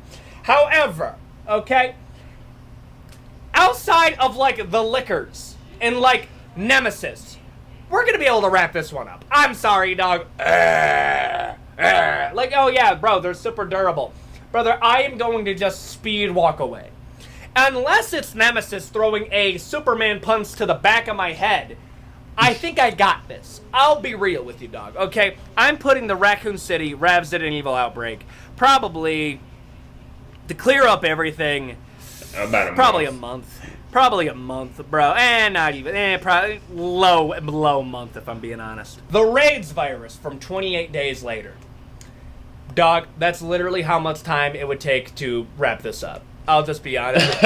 However, okay, outside of, like, the liquors and, like, Nemesis, we're gonna be able to wrap this one up. I'm sorry, dog. Like, oh yeah, bro, they're super durable. Brother, I am going to just speed walk away. Unless it's Nemesis throwing a Superman punch to the back of my head, I think I got this. I'll be real with you, dog, okay? I'm putting the Raccoon City Resident Evil outbreak probably to clear up everything. Probably a month. Probably a month, bro. Not even. Probably low month, if I'm being honest. The AIDS virus from 28 days later. Dog, that's literally how much time it would take to wrap this up. I'll just be honest.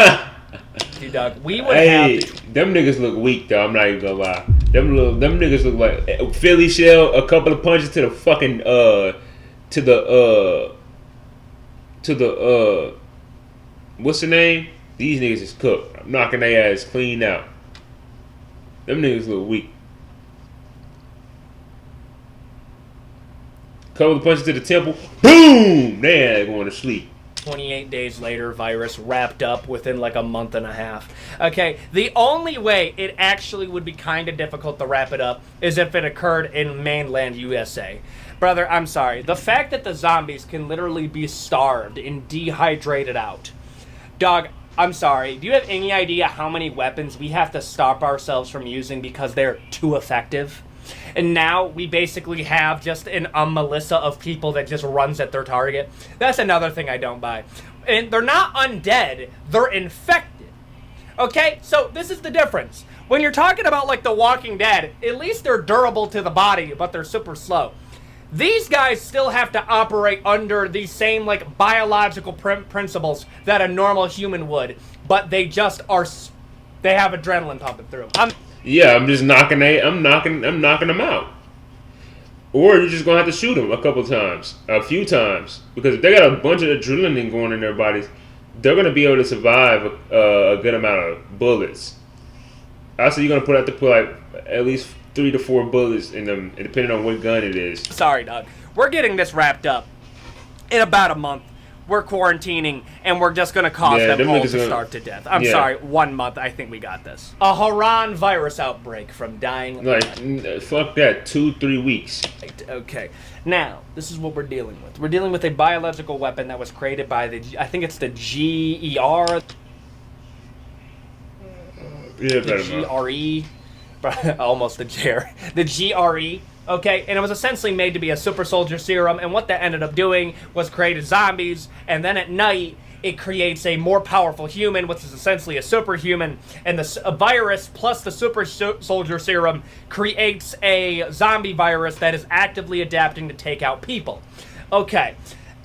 Dude, dog, we would have... Them niggas look weak, though. I'm not even gonna lie. Them niggas look like Philly shell, a couple of punches to the fucking, what's the name? These niggas is cooked. I'm knocking their ass clean out. Them niggas look weak. Couple of punches to the temple. Boom! They ain't going to sleep. 28 days later, virus wrapped up within like a month and a half. Okay, the only way it actually would be kind of difficult to wrap it up is if it occurred in mainland USA. Brother, I'm sorry. The fact that the zombies can literally be starved and dehydrated out. Dog, I'm sorry. Do you have any idea how many weapons we have to stop ourselves from using because they're too effective? And now we basically have just a Melissa of people that just runs at their target. That's another thing I don't buy. And they're not undead. They're infected. Okay? So this is the difference. When you're talking about like The Walking Dead, at least they're durable to the body, but they're super slow. These guys still have to operate under the same like biological principles that a normal human would, but they just are. They have adrenaline pumping through them. I'm just knocking them out. Or you're just gonna have to shoot them a few times, because if they got a bunch of adrenaline going in their bodies, they're gonna be able to survive a good amount of bullets. Also, you're gonna have to put like at least 3 to 4 bullets in them, depending on what gun it is. Sorry, dog. We're getting this wrapped up in about a month. We're quarantining, and we're just going to cause them all to starve to death. I'm sorry, 1 month, I think we got this. A Haran virus outbreak from dying... fuck that, 2-3 weeks. Okay, now, this is what we're dealing with. We're dealing with a biological weapon that was created by I think it's the GER. The GRE. Almost the GRE, okay? And it was essentially made to be a super soldier serum, and what that ended up doing was created zombies, and then at night, it creates a more powerful human, which is essentially a superhuman, and a virus plus the super soldier serum creates a zombie virus that is actively adapting to take out people. Okay,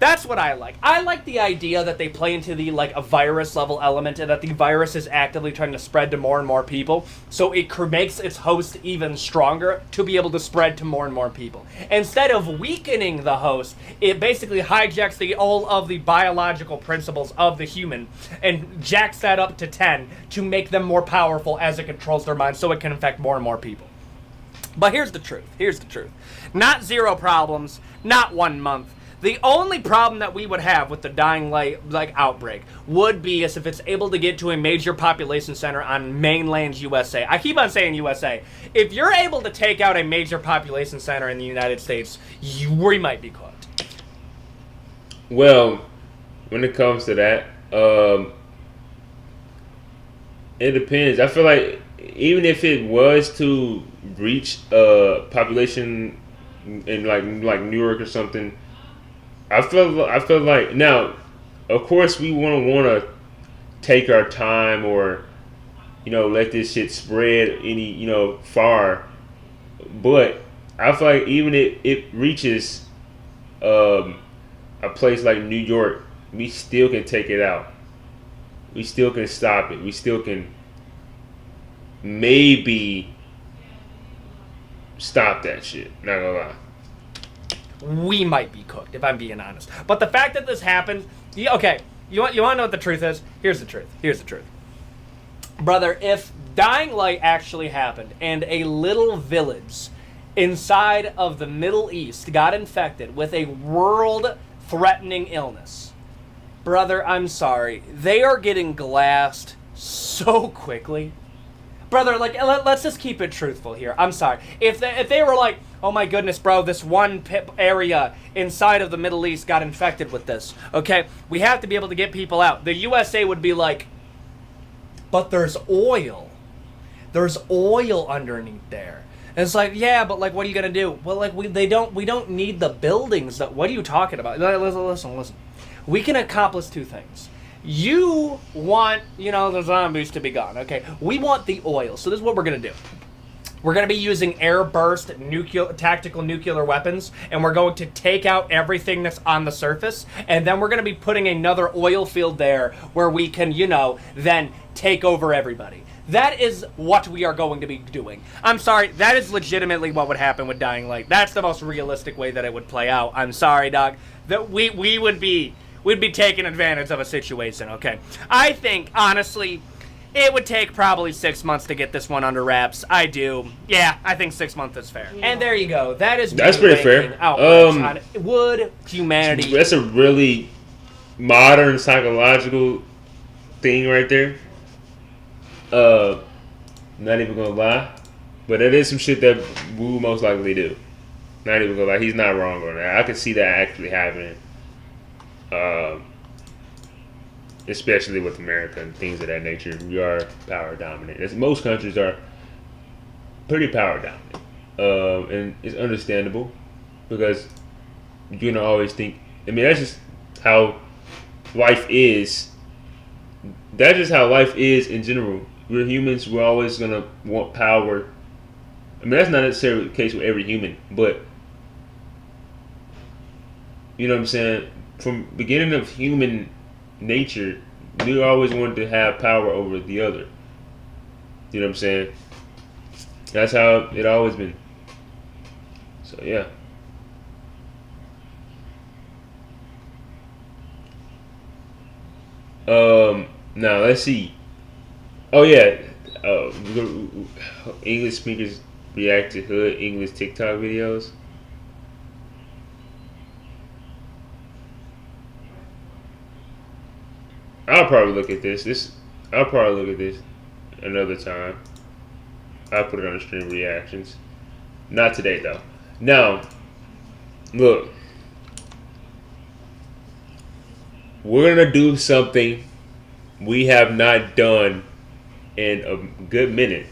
That's what I like. I like the idea that they play into the like a virus level element, and that the virus is actively trying to spread to more and more people, so it makes its host even stronger to be able to spread to more and more people. Instead of weakening the host, it basically hijacks all of the biological principles of the human and jacks that up to 10 to make them more powerful as it controls their mind, so it can infect more and more people. But here's the truth. Here's the truth. Not 0 problems, not 1 month. The only problem that we would have with the Dying Light outbreak would be as if it's able to get to a major population center on mainland USA. I keep on saying USA. If you're able to take out a major population center in the United States, we might be cooked. Well, when it comes to that, it depends. I feel like even if it was to reach a population in like New York or something, I feel like now, of course, we want to take our time or let this shit spread any far, but I feel like even if it reaches a place like New York, we still can take it out. We still can stop it. We still can maybe stop that shit. Not gonna lie. We might be cooked, if I'm being honest. But the fact that this happened, okay, you want to know what the truth is? Here's the truth. Here's the truth. Brother, if Dying Light actually happened and a little village inside of the Middle East got infected with a world-threatening illness, brother, I'm sorry. They are getting glassed so quickly. Brother, like, let's just keep it truthful here. I'm sorry. If they were like, oh my goodness, bro, this one area inside of the Middle East got infected with this, okay? We have to be able to get people out. The USA would be like, but there's oil. There's oil underneath there. And it's like, yeah, but like, what are you gonna do? Well, like, we don't need the buildings. What are you talking about? Listen. We can accomplish 2 things. You want, the zombies to be gone, okay? We want the oil. So this is what we're going to do. We're going to be using air burst tactical nuclear weapons, and we're going to take out everything that's on the surface, and then we're going to be putting another oil field there where we can, then take over everybody. That is what we are going to be doing. I'm sorry, that is legitimately what would happen with Dying Light. That's the most realistic way that it would play out. I'm sorry, dog. That we'd be taking advantage of a situation, okay? I think, honestly, it would take probably 6 months to get this one under wraps. I do. Yeah, I think 6 months is fair. And there you go. That's pretty fair. Would humanity... That's a really modern psychological thing right there. Not even gonna lie. But it is some shit that we will most likely do. Not even gonna lie. He's not wrong on that. I can see that actually happening. Especially with America and things of that nature, we are power dominant. As most countries are pretty power dominant, and it's understandable because you're gonna always think. I mean, that's just how life is. That's just how life is in general. We're humans. We're always gonna want power. I mean, that's not necessarily the case with every human, but you know what I'm saying. From beginning of human nature, we always wanted to have power over the other. You know what I'm saying? That's how it always been. So yeah. Now let's see. Oh yeah. English speakers react to hood English TikTok videos. I'll probably look at this. I'll probably look at this another time. I'll put it on the stream reactions. Not today though. Now, look. We're gonna do something we have not done in a good minute.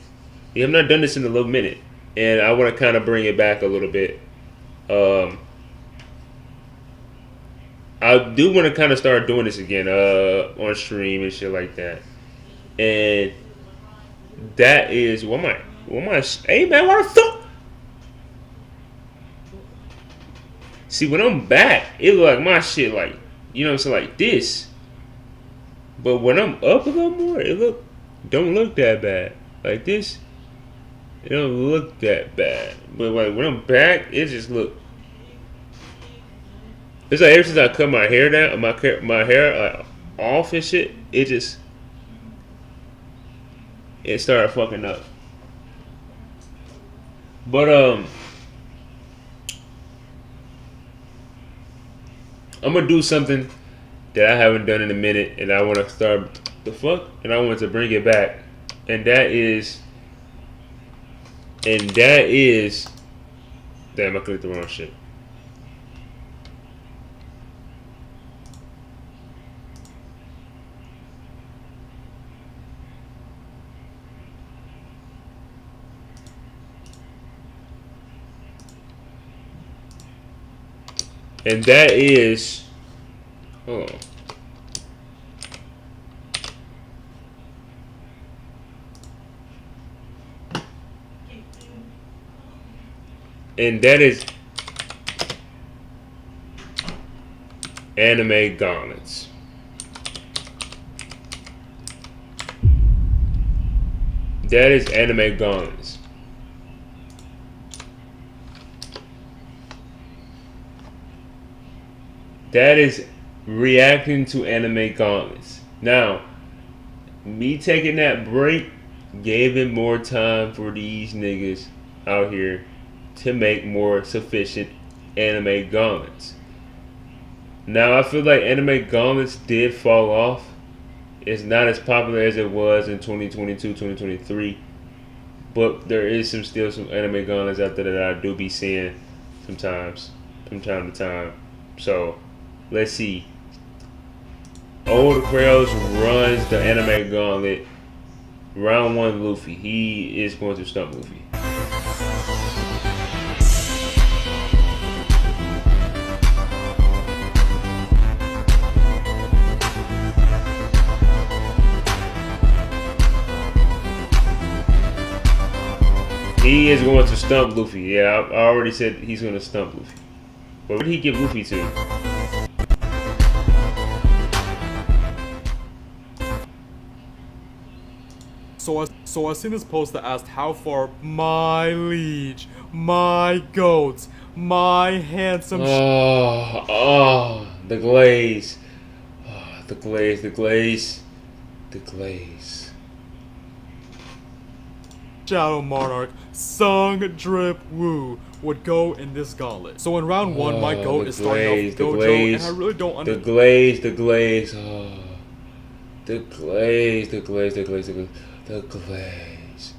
We have not done this in a little minute, and I want to kind of bring it back a little bit. I do want to kind of start doing this again on stream and shit like that. And that is, hey man, what the fuck? See, when I'm back, it look like my shit like, you know what I'm saying, like this. But when I'm up a little more, don't look that bad. Like this, it don't look that bad. But like when I'm back, it just look. It's like ever since I cut my hair down, my hair like off and shit, it started fucking up. But I'm gonna do something that I haven't done in a minute, and I want to start the fuck, and I want to bring it back, and that is, damn, I clicked the wrong shit. And that is, hold on. And that is Anime Gauntlets. That is Anime Gauntlets. That is reacting to Anime Gauntlets. Now, me taking that break gave it more time for these niggas out here to make more sufficient Anime Gauntlets. Now, I feel like Anime Gauntlets did fall off. It's not as popular as it was in 2022, 2023. But there is still some Anime Gauntlets out there that I do be seeing sometimes, from time to time. So, let's see. Old Krails runs the Anime Gauntlet. Round 1, Luffy. He is going to stump Luffy. He is going to stump Luffy. Yeah, I already said he's going to stump Luffy. But what did he give Luffy to? So I seen this post that asked how far my liege, my goat, my handsome the glaze. Oh, the glaze, the glaze, the glaze. Shadow Monarch, Sung Drip Woo would go in this gauntlet. So in round 1, my goat is starting off with Gojo, and I really don't understand. The glaze, the glaze, the glaze, the glaze, the glaze, the glaze. The glaze.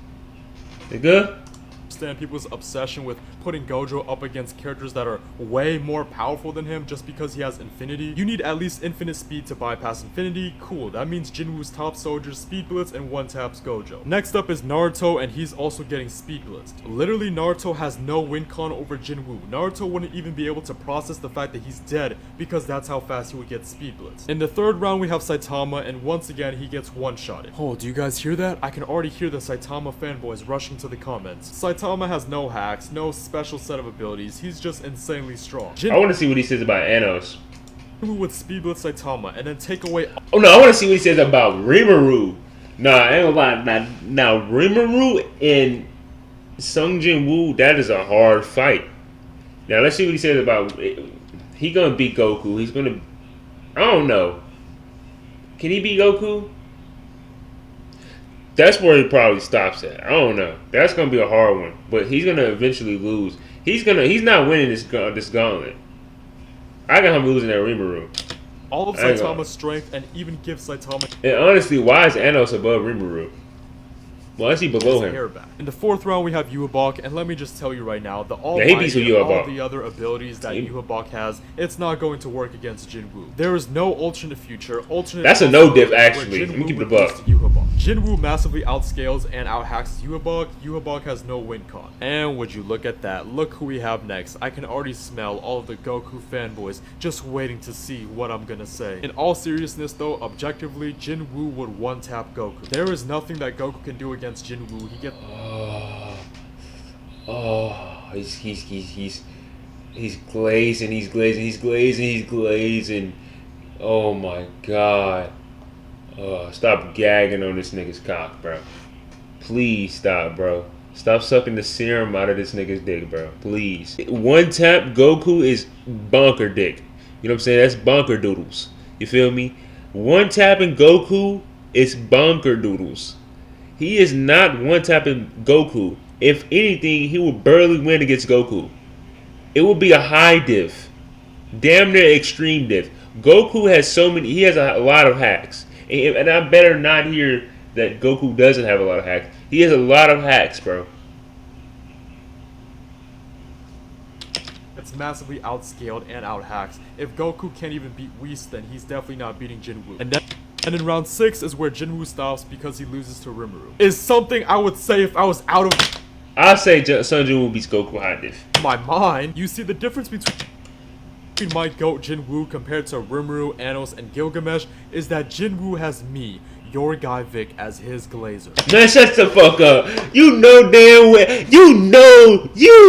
They good? Understand people's obsession with putting Gojo up against characters that are way more powerful than him just because he has infinity. You need at least infinite speed to bypass infinity. Cool, that means Jinwoo's top soldiers speed blitz and one taps Gojo. Next up is Naruto, and he's also getting speed blitzed. Literally, Naruto has no win con over Jinwoo. Naruto wouldn't even be able to process the fact that he's dead because that's how fast he would get speed blitzed. In the third round, we have Saitama, and once again, he gets one-shotted. Oh, do you guys hear that? I can already hear the Saitama fanboys rushing to the comments. Saitama has no hacks, no special set of abilities, he's just insanely strong. I want to see what he says about Anos. Jinwoo would speed blitz Saitama and then take away. Oh no, I want to see what he says about Rimuru. Nah, I ain't gonna lie. Now Rimuru and Sung Jinwoo, that is a hard fight. Now let's see what he says about. He gonna beat Goku. He's gonna. I don't know. Can he beat Goku? That's where he probably stops at. I don't know. That's gonna be a hard one, but he's gonna eventually lose. He's not winning this gauntlet. I got him losing at Rimuru. All of Saitama's strength and even give Saitama. And honestly, why is Anos above Rimuru? Why is he below him? Hair back. In the fourth round, we have Yhwach, and let me just tell you right now, all he beats Yhwach. the other abilities that Yhwach has, it's not going to work against Jinwoo. There is no alternate future. That's a no diff, actually. Let me keep it a buck. Jinwoo massively outscales and outhacks Yhwach. Yhwach has no win con. And would you look at that? Look who we have next. I can already smell all of the Goku fanboys just waiting to see what I'm gonna say. In all seriousness though, objectively, Jinwoo would one-tap Goku. There is nothing that Goku can do against Jinwoo. He gets He's glazing, he's glazing, he's glazing, he's glazing. Oh my god. Stop gagging on this nigga's cock, bro. Please stop, bro. Stop sucking the serum out of this nigga's dick, bro. Please. One tap Goku is bonker dick. You know what I'm saying? That's bonker doodles. You feel me? One tapping Goku is bonker doodles. He is not one tapping Goku. If anything, he will barely win against Goku. It will be a high diff. Damn near extreme diff. Goku has so many, he has a lot of hacks. And I better not hear that Goku doesn't have a lot of hacks. He has a lot of hacks, bro. It's massively outscaled and out-hacks. If Goku can't even beat Whis, then he's definitely not beating Jinwoo. And in round 6 is where Jinwoo stops because he loses to Rimuru. Is something I would say if I was out of I'll say Son Jinwoo beats Goku high diff. my mind. You see, the difference between my GOAT Jinwoo compared to Rimuru, Anos, and Gilgamesh is that Jinwoo has me, your guy Vic, as his Glazer. Man, shut the fuck up. You know damn well. You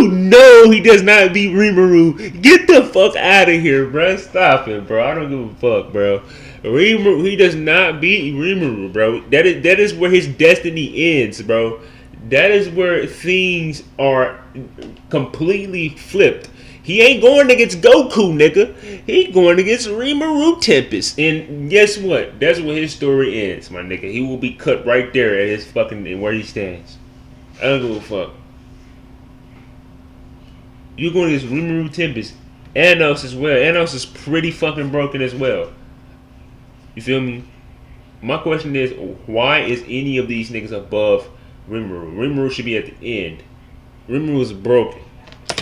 know he does not beat Rimuru. Get the fuck out of here, bro. Stop it, bro. I don't give a fuck, bro. Rimuru, he does not beat Rimuru, bro. That is where his destiny ends, bro. That is where things are completely flipped. He ain't going against Goku, nigga. He going against Rimuru Tempest. And guess what? That's where his story ends, my nigga. He will be cut right there at his fucking where he stands. I don't give a fuck. You're going against Rimuru Tempest. Anos as well. Anos is pretty fucking broken as well. You feel me? My question is, why is any of these niggas above Rimuru? Rimuru should be at the end. Rimuru is broken.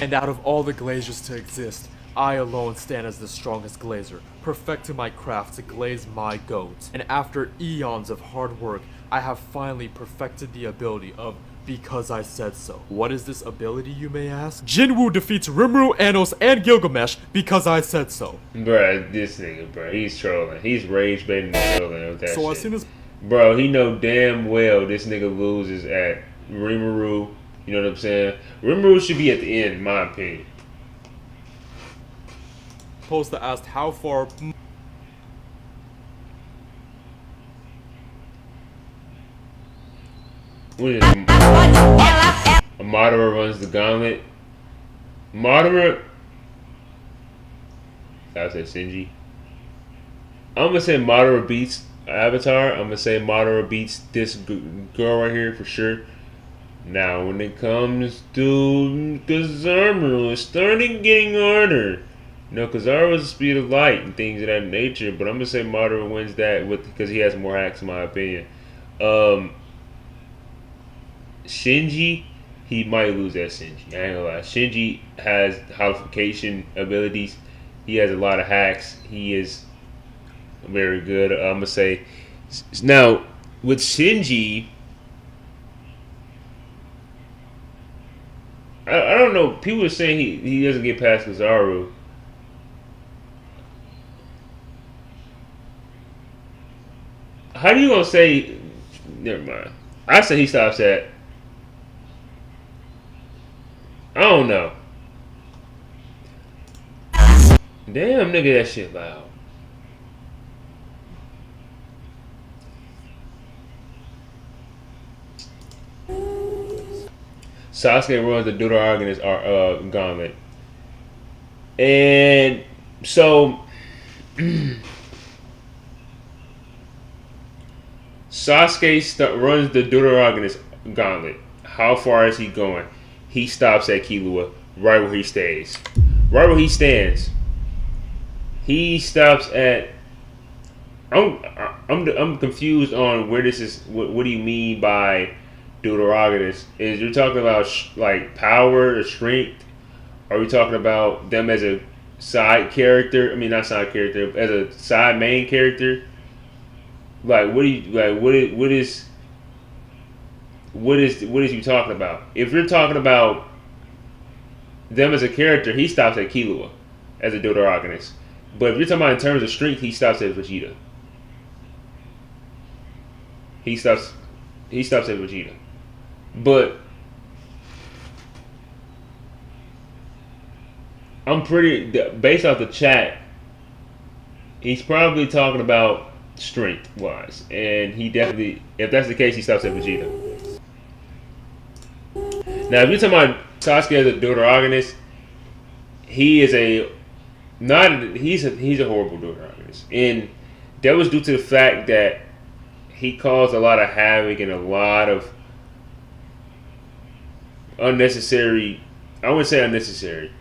And out of all the Glazers to exist, I alone stand as the strongest Glazer, perfecting my craft to glaze my goats. And after eons of hard work, I have finally perfected the ability of Because I Said So. What is this ability, you may ask? Jinwoo defeats Rimuru, Anos, and Gilgamesh because I said so. Bruh, this nigga, bruh, he's trolling. He's rage baiting and trolling with that So shit. as soon as Bro, he know damn well this nigga loses at Rimuru. You know what I'm saying? Rimuru should be at the end, in my opinion. Posta asked how far What is it? Madara runs the gauntlet. Madara. I said Shinji. I'm gonna say Madara beats Avatar. I'm gonna say Madara beats this girl right here for sure. Now, when it comes to Kizaru, it's starting getting harder. You know, Kizaru is the speed of light and things of that nature, but I'm gonna say Madara wins that because he has more hacks, in my opinion. Shinji, he might lose that Shinji. I ain't gonna lie. Shinji has holification abilities. He has a lot of hacks. He is very good. I'm gonna say now with Shinji. I don't know. People are saying he doesn't get past Kizaru. How do you gonna say? Never mind. I say he stops at. I don't know. Damn, nigga, that shit loud. Sasuke runs the Deuteragonist gauntlet. And so Sasuke runs the Deuteragonist gauntlet. How far is he going? He stops at Killua, right where he stays. Right where he stands. He stops at. I'm confused on where this is. What do you mean by Deuteragonist? Is you're talking about like power or strength? Are we talking about them as a side character? I mean, not side character, as a side main character. Like, what do you like? What is you talking about? If you're talking about them as a character, he stops at Killua as a Deuteragonist. But if you're talking about in terms of strength, he stops at Vegeta. He stops at Vegeta. But I'm pretty based off the chat. He's probably talking about strength wise, and he definitely, if that's the case, he stops at Vegeta. Now, if you're talking about Sasuke as a deuteragonist, he is he's a horrible deuteragonist, and that was due to the fact that he caused a lot of havoc and a lot of unnecessary. I wouldn't say unnecessary.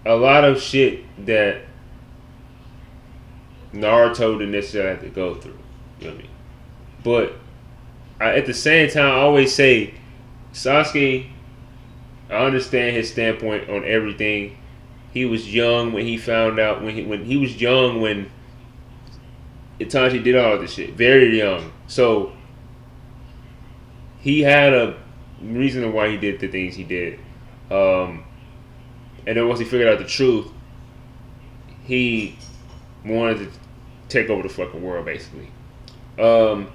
A lot of shit that Naruto didn't necessarily have to go through. You know what I mean? But at the same time, I always say Sasuke, I understand his standpoint on everything. He was young when he found out when he was young when Itachi did all this shit. Very young. So he had a reason why he did the things he did. And then once he figured out the truth, he wanted to take over the fucking world, basically. Now,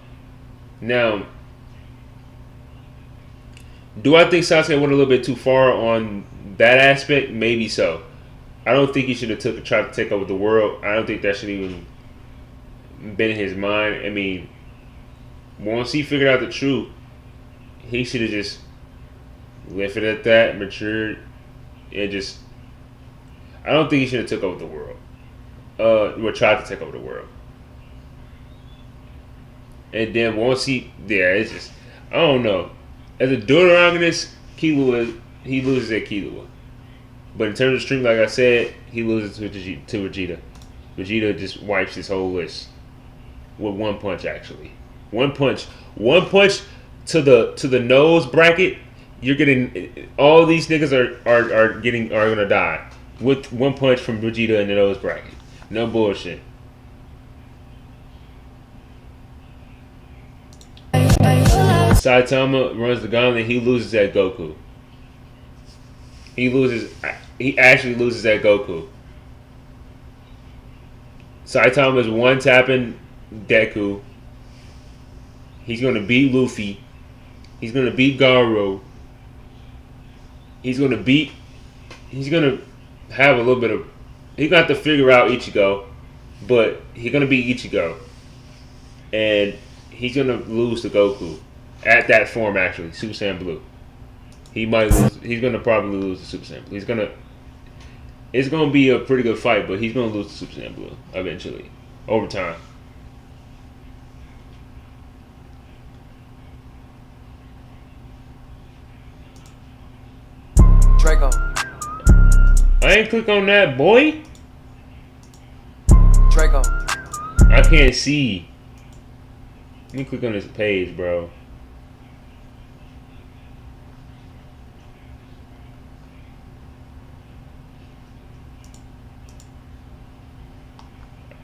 do I think Sasuke went a little bit too far on that aspect? Maybe so. I don't think he should have tried to take over the world. I don't think that should even been in his mind. I mean, once he figured out the truth, he should have just left it at that, matured, and just. I don't think he should have took over the world. Or tried to take over the world. And then once it's just, I don't know. As a deuteragonist, Killua, he loses at Killua. But in terms of strength, like I said, he loses to Vegeta. Vegeta just wipes his whole list with one punch. Actually, one punch to the nose bracket. You're getting all these niggas are gonna die with one punch from Vegeta in the nose bracket. No bullshit. Saitama runs the gauntlet. He loses at Goku. He actually loses at Goku. Saitama is one tapping Deku. He's gonna beat Luffy. He's gonna beat Garou. He's gonna have a little bit of. He's gonna have to figure out Ichigo, but he's gonna beat Ichigo, and he's gonna lose to Goku at that form. Actually, Super Saiyan Blue. He might lose. He's gonna probably lose to Super Saiyan Blue. It's gonna be a pretty good fight, but he's gonna lose to Super Saiyan Blue eventually, over time. Draco. I ain't click on that, boy. Draco. I can't see. Let me click on this page, bro.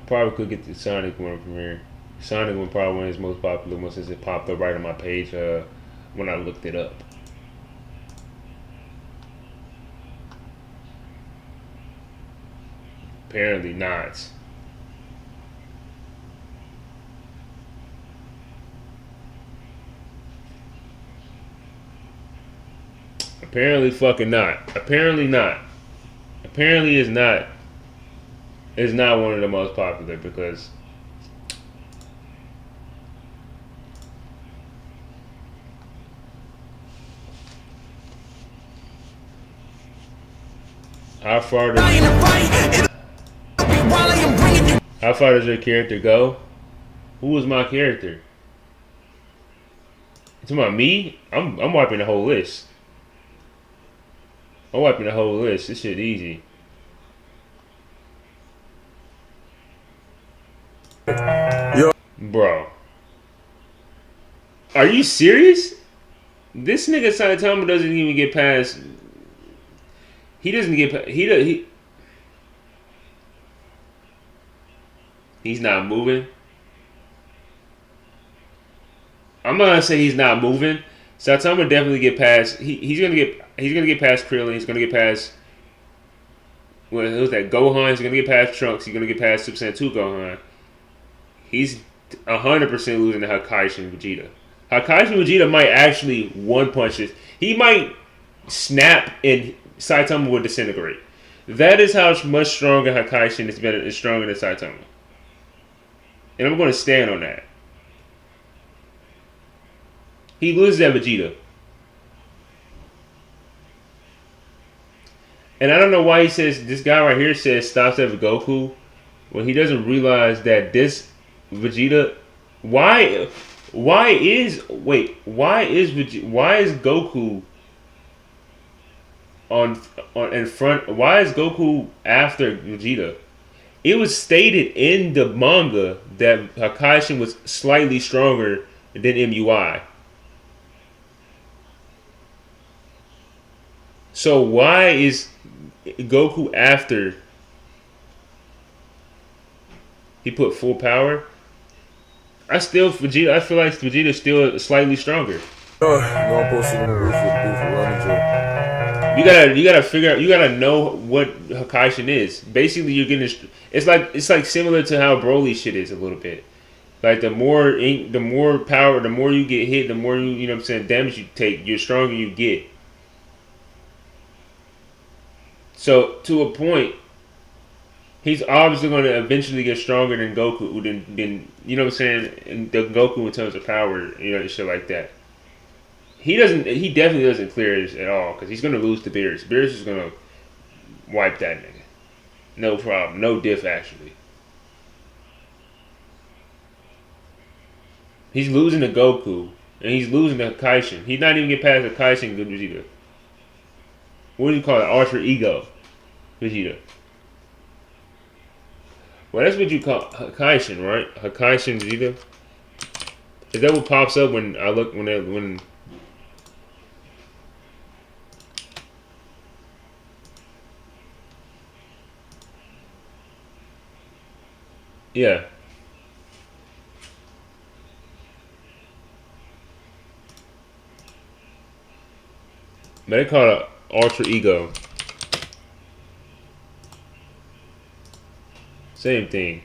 Probably could get the Sonic one from here. Sonic one probably one of his most popular ones since it popped up right on my page when I looked it up. Apparently not. Apparently fucking not. Apparently not. Apparently is not. It's not one of the most popular because how far does your character go? Who was my character? You talking about me? I'm wiping the whole list. I'm wiping the whole list. This shit easy. Yo. Bro. Are you serious? This nigga Saitama doesn't even get past. He doesn't get past. He's not moving. I'm not gonna say he's not moving. Saitama definitely get past. He's gonna get past Krillin. He's gonna get past. Who's that? Gohan. He's gonna get past Trunks. He's gonna get past Super Saiyan 2 Gohan. He's 100% losing to Hakaishi and Vegeta. Hakaishi and Vegeta might actually one punch this. He might snap and Saitama would disintegrate. That is how much stronger Hakaishin is stronger than Saitama. And I'm going to stand on that. He loses at Vegeta. And I don't know why he says, this guy right here says stops at Goku, when he doesn't realize that this Vegeta, why is Goku on in front? Why is Goku after Vegeta? It was stated in the manga that Hakaishin was slightly stronger than MUI. So why is Goku after he put full power? I feel like Vegeta's still slightly stronger. You gotta figure out. You gotta know what Hakaishin is. Basically, you're getting. It's like similar to how Broly shit is a little bit. Like the more power, the more you get hit, the more you know what I'm saying, damage you take, you're stronger you get. So to a point, he's obviously going to eventually get stronger than Goku, than you know what I'm saying, and the Goku in terms of power, you know, and shit like that. He definitely doesn't clear it at all because he's going to lose to Beerus. Beerus is going to wipe that nigga. No problem. No diff, actually. He's losing to Goku, and he's losing to Hakaishin. He's not even get past Hakaishin good Vegeta. What do you call it? Alter ego Vegeta. Well, that's what you call Hakaishin, right? Hakaishin Vegeta. Is that what pops up when I look when? Yeah. But they call it alter ego. Same thing.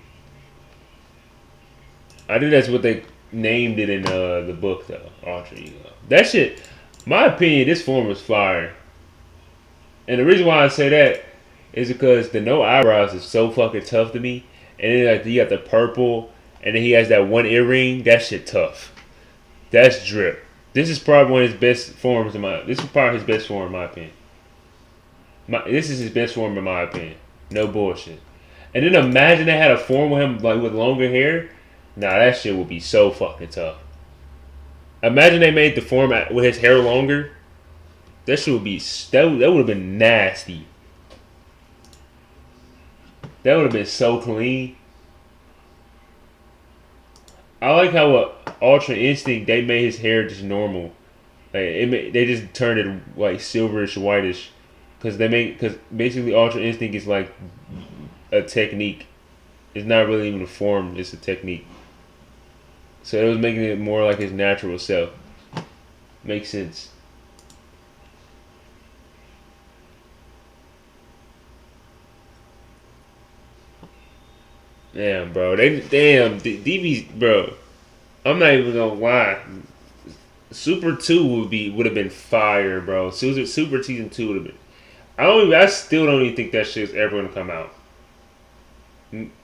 I think that's what they named it in the book, though. Alter ego. That shit, my opinion, this form was fire. And the reason why I say that is because the no eyebrows is so fucking tough to me. And then like you got the purple, and then he has that one earring. That shit tough. That's drip. This is probably one of his best forms this is probably his best form in my opinion. This is his best form in my opinion. No bullshit. And then imagine they had a form with him like with longer hair. Nah, that shit would be so fucking tough. Imagine they made the form with his hair longer. That shit would be that would have been nasty. That would have been so clean. I like how Ultra Instinct they made his hair just normal. Like they just turned it like silverish whitish, because basically Ultra Instinct is like a technique. It's not really even a form. It's a technique. So it was making it more like his natural self. Makes sense. Damn, bro. DB's, bro. I'm not even gonna lie. Super 2 would have been fire, bro. Super Season 2 would have been. I still don't even think that shit's ever gonna come out.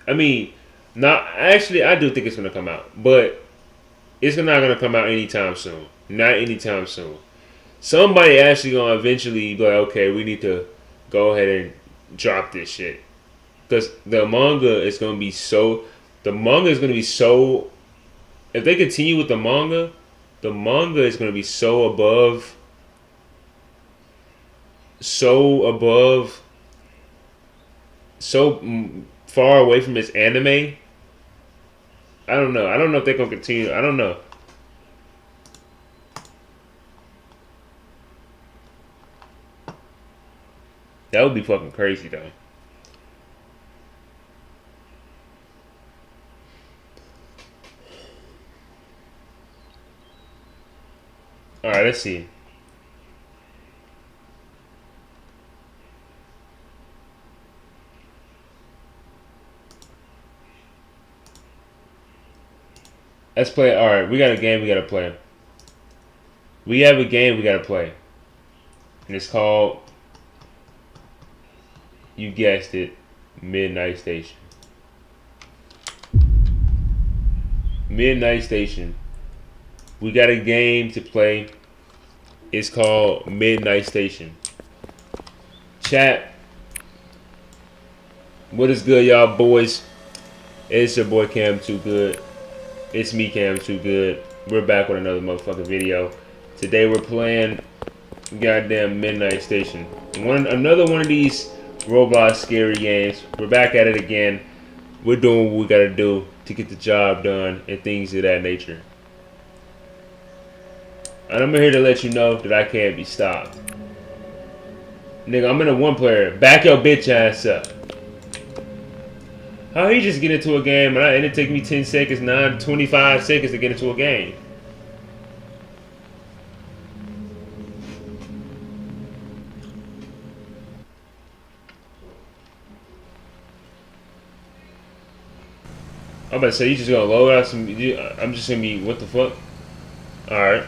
I mean, I do think it's gonna come out, but it's not gonna come out anytime soon. Not anytime soon. Somebody actually gonna eventually be like, okay, we need to go ahead and drop this shit. Because the manga is going to be so... If they continue with the manga is going to be so above... So far away from its anime. I don't know. I don't know if they're going to continue. I don't know. That would be fucking crazy, though. Alright, let's see. Let's play. Alright, we got a game we gotta play. We have a game we gotta play. And it's called You guessed it. Midnight Station. Midnight Station. We got a game to play. It's called Midnight Station. Chat. What is good, y'all boys? It's your boy Cam Too Good. It's me, Cam Too Good. We're back with another motherfucking video. Today we're playing goddamn Midnight Station. Another one of these Roblox scary games. We're back at it again. We're doing what we gotta do to get the job done and things of that nature. And I'm here to let you know that I can't be stopped. Nigga, I'm in a one player. Back your bitch ass up. How he just get into a game and it take me 10 seconds, 25 seconds to get into a game? I'm about to say, you just gonna load out some. I'm just gonna be, what the fuck? Alright.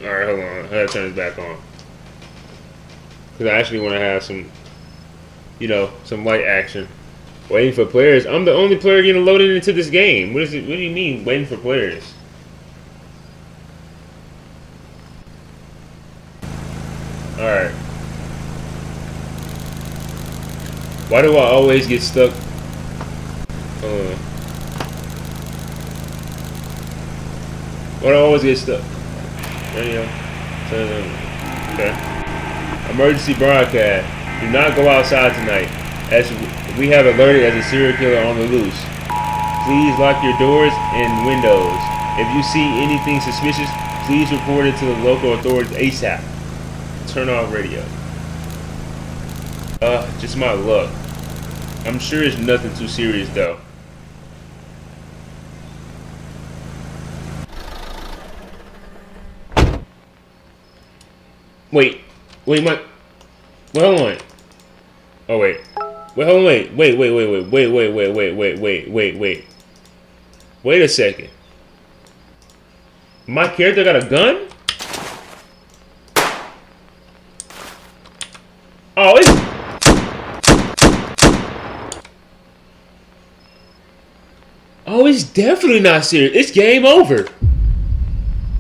Alright, hold on. I gotta turn this back on. Because I actually want to have some, you know, some light action. Waiting for players. I'm the only player getting loaded into this game. What is it? What do you mean, waiting for players? Alright. Why do I always get stuck? Why do I always get stuck? Radio. Okay. Emergency broadcast. Do not go outside tonight, as we have alerted as a serial killer on the loose. Please lock your doors and windows. If you see anything suspicious, please report it to the local authorities ASAP. Turn off radio. Just my luck. I'm sure it's nothing too serious though. Wait, my. Well, hold on. Oh wait. Wait, hold on. Wait. Wait a second. My character got a gun? Oh, it's definitely not serious. It's game over.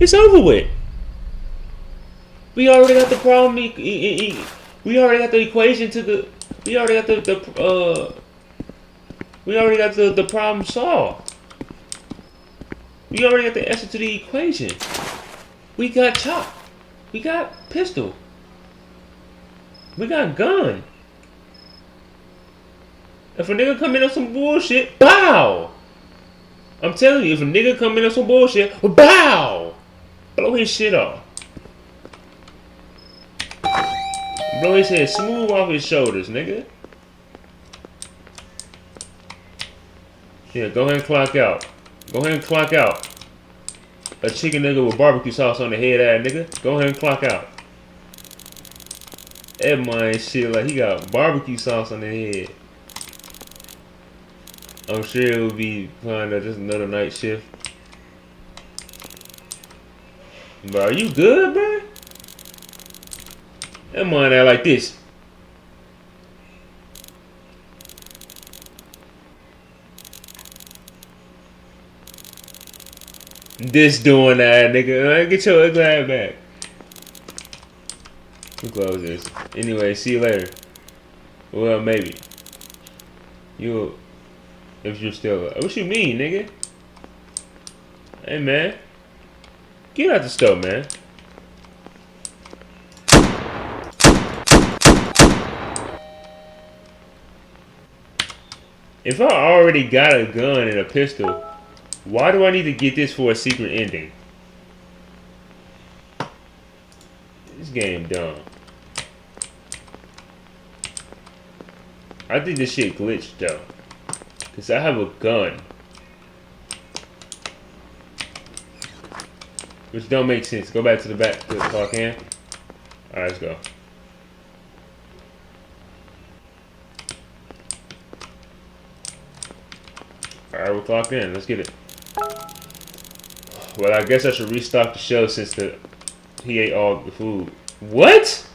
It's over with. We already got the problem. We already got the equation to the. We already got the problem solved. We already got the answer to the equation. We got chop. We got pistol. We got gun. If a nigga come in on some bullshit, bow. I'm telling you, if a nigga come in on some bullshit, bow. Blow his shit off. Blow his head smooth off his shoulders, nigga. Yeah, go ahead and clock out. Go ahead and clock out. A chicken nigga with barbecue sauce on the head, ass nigga. Go ahead and clock out. That man shit like he got barbecue sauce on the head. I'm sure it will be kind of just another night shift. But are you good, bro? That man act like this. This doing that, nigga. Get your ugly ass back. We'll close this. Anyway, see you later. Well, maybe. You, if you're still. What you mean, nigga? Hey, man. Get out the stove, man. If I already got a gun and a pistol, why do I need to get this for a secret ending? This game dumb. I think this shit glitched though. Cause I have a gun. Which don't make sense. Go back to the back to the clock hand. Alright, let's go. Alright, we're clocked in. Let's get it. Well, I guess I should restock the show since the He ate all the food. What?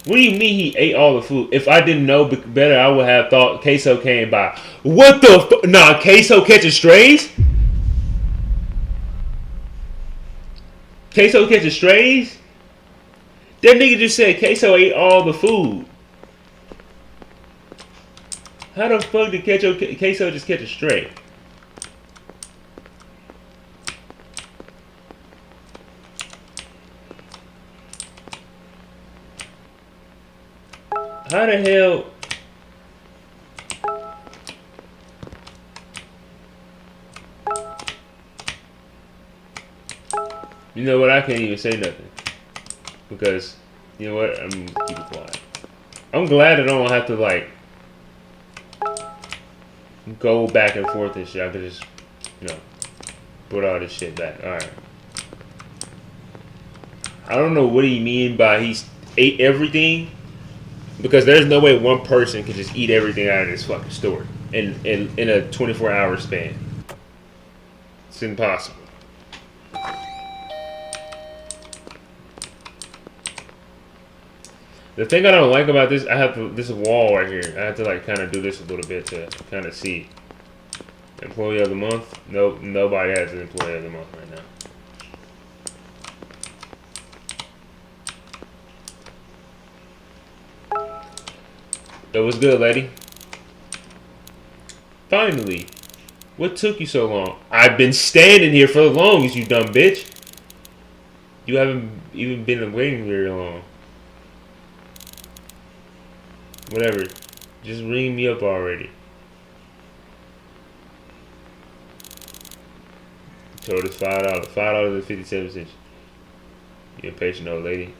What do you mean he ate all the food? If I didn't know better, I would have thought Queso came by. What the Nah, Queso catches strays? Queso catches strays? That nigga just said Queso ate all the food. How the fuck did Queso just catch a stray? How the hell? You know what? I can't even say nothing. Because, you know what? I'm gonna keep it quiet. I'm glad I don't have to, like, go back and forth and shit. I could just, you know, put all this shit back. Alright. I don't know what he mean by he ate everything. Because there's no way one person can just eat everything out of this fucking store in a 24-hour span. It's impossible. The thing I don't like about this, I have to, this wall right here. I have to like kind of do this a little bit to kind of see. Employee of the month? Nope, nobody has an employee of the month right now. That was good, lady. Finally. What took you so long? I've been standing here for the longest, you dumb bitch. You haven't even been waiting very long. Whatever. Just ring me up already. Told us $5. $5.57. You're a patient old lady.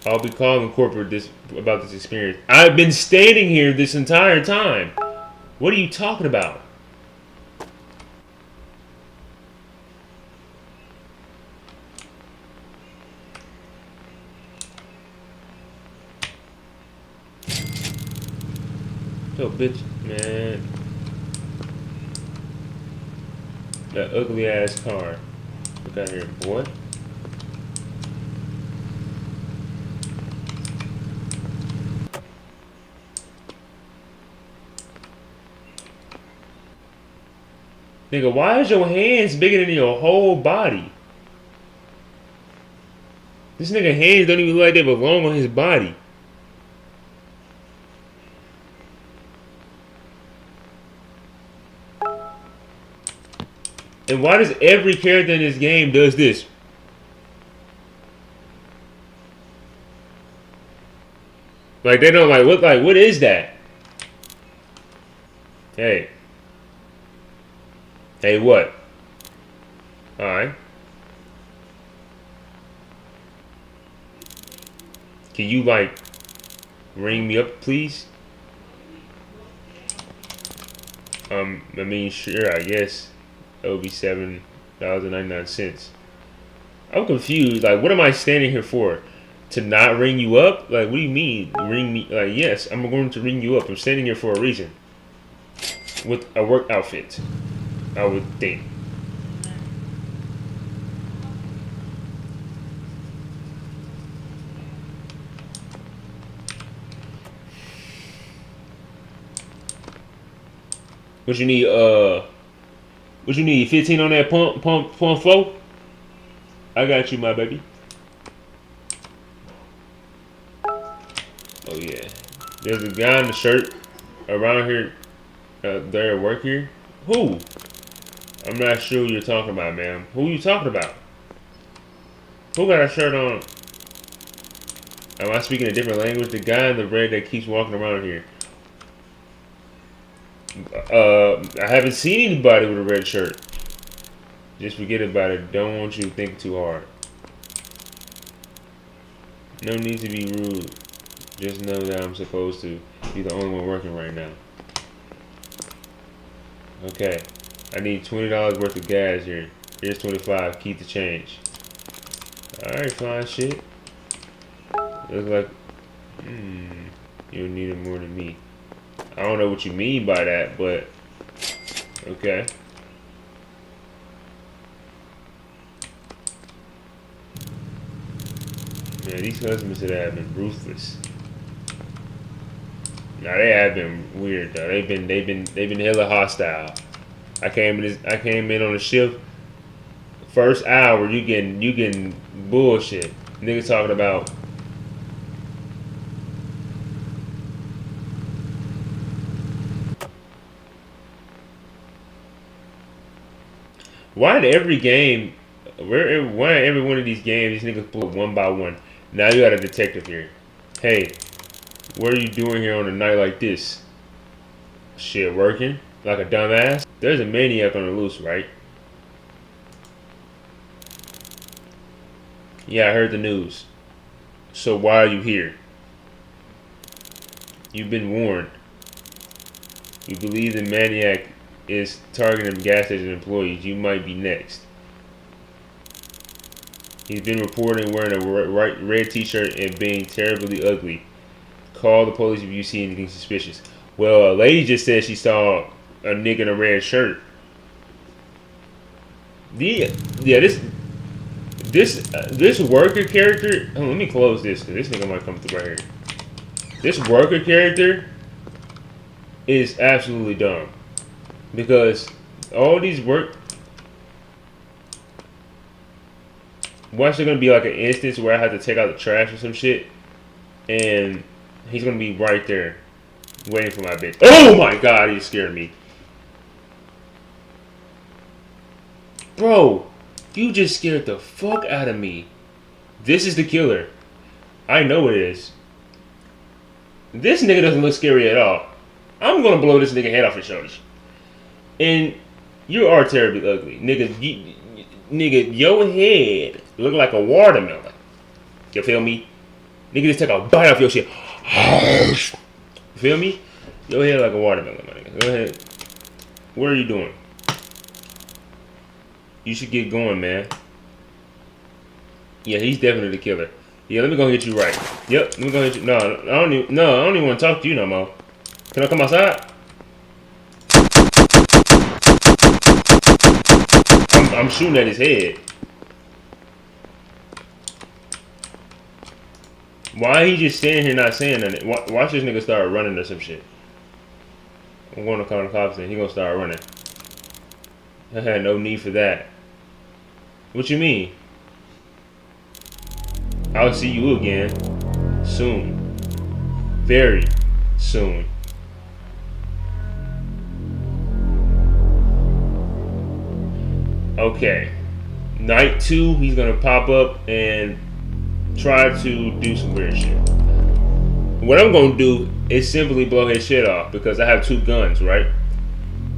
I'll be calling corporate about this experience. I've been standing here this entire time. What are you talking about? Yo, bitch, man. That ugly ass car. Look out here, boy. Nigga, why is your hands bigger than your whole body? This nigga hands don't even look like they belong on his body. And why does every character in this game does this? Like they don't what is that? Hey. Hey, what? Alright. Can you, like, ring me up, please? I mean, sure, I guess. That would be $7.99. I'm confused. Like, what am I standing here for? To not ring you up? Like, what do you mean? Ring me? Like, yes, I'm going to ring you up. I'm standing here for a reason. With a work outfit. I would think. What you need? What you need? 15 on that pump flow? I got you, my baby. Oh yeah. There's a guy in the shirt around here. There at work here. Who? I'm not sure who you're talking about, ma'am. Who are you talking about? Who got a shirt on? Am I speaking a different language? The guy in the red that keeps walking around here. I haven't seen anybody with a red shirt. Just forget about it. Don't want you to think too hard. No need to be rude. Just know that I'm supposed to be the only one working right now. Okay. I need $20 worth of gas here. Here's 25. Keep the change. Alright, fine shit. Looks like you need it more than me. I don't know what you mean by that, but okay. Yeah, these customers today have been ruthless. Now they have been weird though. They've been hella hostile. I came in on a shift. First hour, you getting bullshit. Niggas talking about why every one of these games these niggas pull one by one. Now you got a detective here. Hey, what are you doing here on a night like this? Shit, working like a dumbass. There's a maniac on the loose, right? Yeah, I heard the news. So why are you here? You've been warned. You believe the maniac is targeting gas station employees. You might be next. He's been reported wearing a red t-shirt and being terribly ugly. Call the police if you see anything suspicious. Well, a lady just said she saw a nigga in a red shirt. This worker character. Oh, let me close this because this nigga might come through right here. This worker character is absolutely dumb because all these work. Watch, there gonna be like an instance where I have to take out the trash or some shit, and he's gonna be right there, waiting for my bitch. Oh my god, he scared me, bro. You just scared the fuck out of me. This is the killer. I know it is. This nigga doesn't look scary at all. I'm gonna blow this nigga head off his shoulders. And you are terribly ugly, nigga. Nigga, your head look like a watermelon. You feel me? Nigga, just take a bite off your shit. You feel me? Your head like a watermelon, my nigga. Go ahead. What are you doing? You should get going, man. Yeah, he's definitely the killer. Yeah, let me go hit you right. Yep, let me go hit you. No, I don't even want to talk to you no more. Can I come outside? I'm shooting at his head. Why he just standing here not saying nothing? Watch this nigga start running or some shit. I'm going to call the cops and he gonna start running. I had no need for that. What you mean? I'll see you again soon. Very soon. Okay. Night 2, he's gonna pop up and try to do some weird shit. What I'm gonna do is simply blow his shit off because I have 2 guns, right?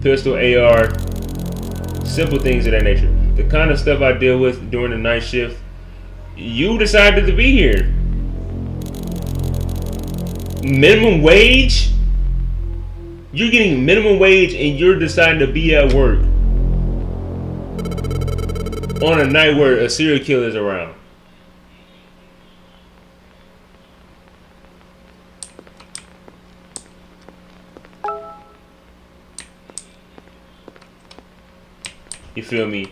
Pistol, AR, simple things of that nature. The kind of stuff I deal with during the night shift. You decided to be here. Minimum wage? You're getting minimum wage and you're deciding to be at work on a night where a serial killer is around. You feel me?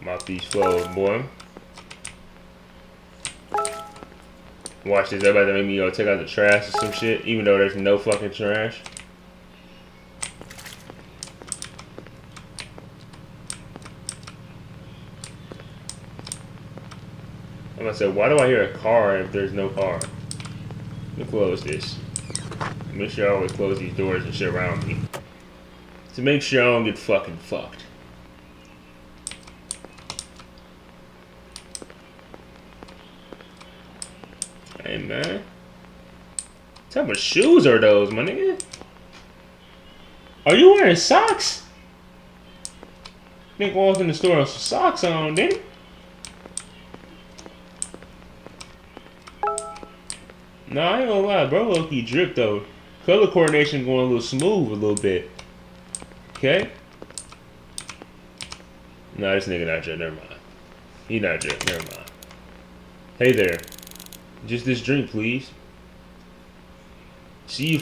Mouthpiece flow, boy. Watch this. Everybody make me go take out the trash or some shit, even though there's no fucking trash. I'm gonna say, why do I hear a car if there's no car? Let me close this. Make sure I always close these doors and shit around me to make sure I don't get fucking fucked. Hey man, what type of shoes are those, my nigga? Are you wearing socks? Nigga walked in the store with some socks on, didn't he? Nah, I ain't gonna lie, bro. Low-key drip though. Color coordination going a little smooth a little bit. Okay? Nah, this nigga not drip. Never mind. He not drip. Never mind. Hey there. Just this drink, please. See you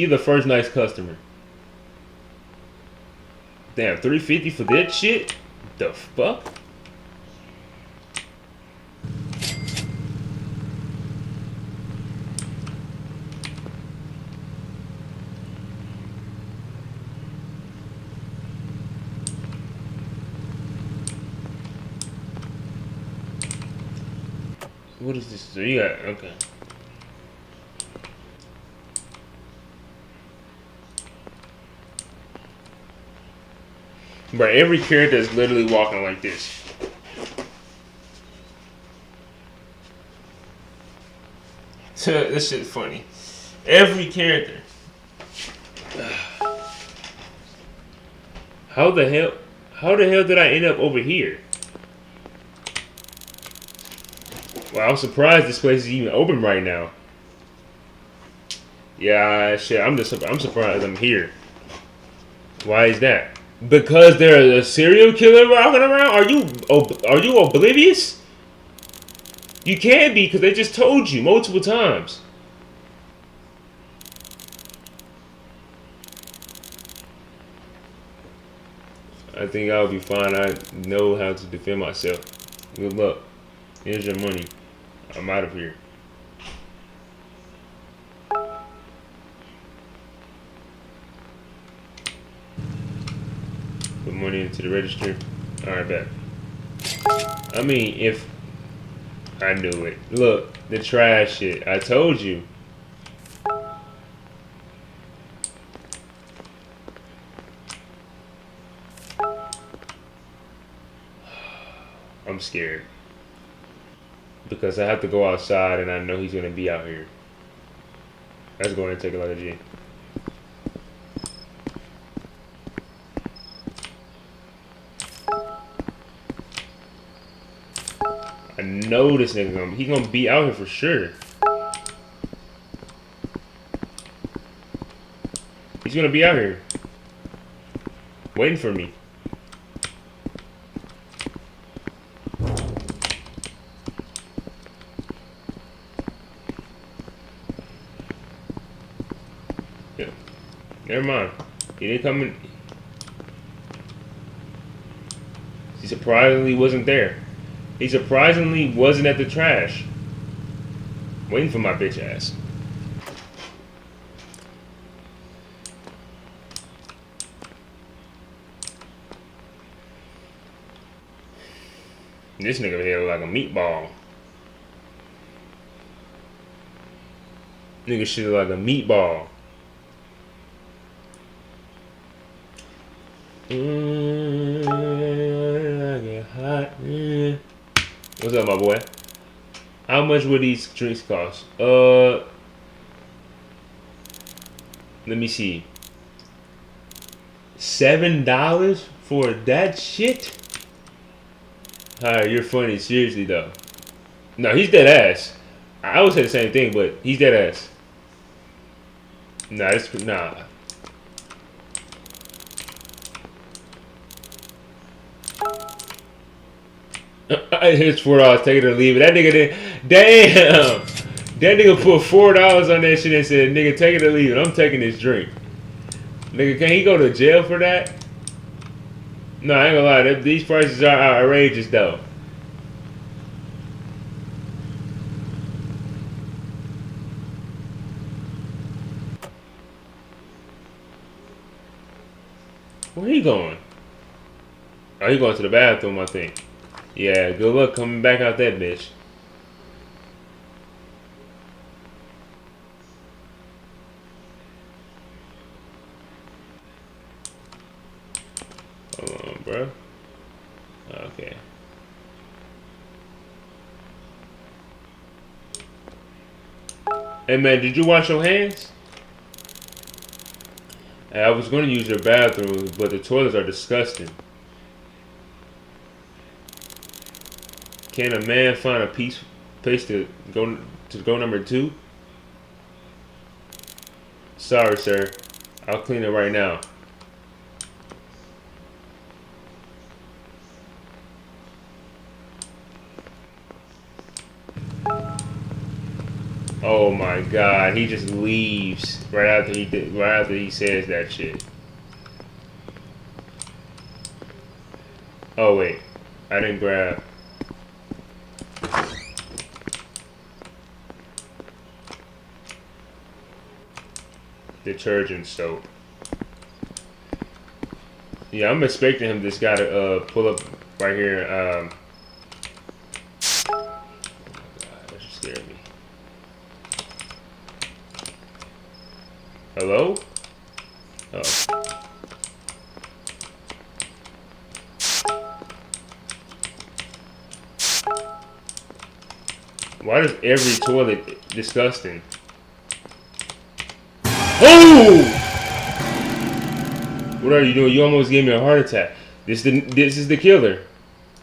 the first nice customer. Damn, $3.50 for that shit? The fuck? What is this? So you got, okay. But every character is literally walking like this. This shit's funny. Every character. How the hell did I end up over here? Well, I'm surprised this place is even open right now. Yeah, shit. I'm surprised I'm here. Why is that? Because there's a serial killer walking around? Are you oblivious? You can't be, because they just told you multiple times. I think I'll be fine. I know how to defend myself. Good luck. Here's your money. I'm out of here. Put money into the register. Alright, bet. I mean, if I knew it. Look, the trash shit. I told you. I'm scared. Because I have to go outside and I know he's going to be out here. That's going to take a lot of G. I know this nigga he's gonna be out here for sure. He's gonna be out here. Waiting for me. Yeah. Never mind. He didn't come in. He surprisingly wasn't there. He surprisingly wasn't at the trash. Waiting for my bitch ass. This nigga here like a meatball. Nigga shit like a meatball. I get hot. What's up, my boy? How much would these drinks cost? Let me see. $7 for that shit? Alright, you're funny. Seriously, though. No, he's dead ass. I would say the same thing, but he's dead ass. Nah, nah. It's $4. Take it or leave it. That nigga did. Damn. That nigga put $4 on that shit and said, "Nigga, take it or leave it. I'm taking this drink." Nigga, can he go to jail for that? No, I ain't gonna lie. These prices are outrageous, though. Where he going? Oh, he going to the bathroom, I think. Yeah, good luck coming back out that bitch. Hold on, bro. Okay. Hey, man, did you wash your hands? Hey, I was going to use your bathroom, but the toilets are disgusting. Can a man find a place to go number 2? Sorry, sir. I'll clean it right now. Oh my god, he just leaves right after he says that shit. Oh wait, I didn't grab. Detergent soap. Yeah, I'm expecting him. This guy to pull up right here. Oh my god, that just scared me. Hello? Oh. Why is every toilet disgusting? Oh! What are you doing? You almost gave me a heart attack. This is the killer.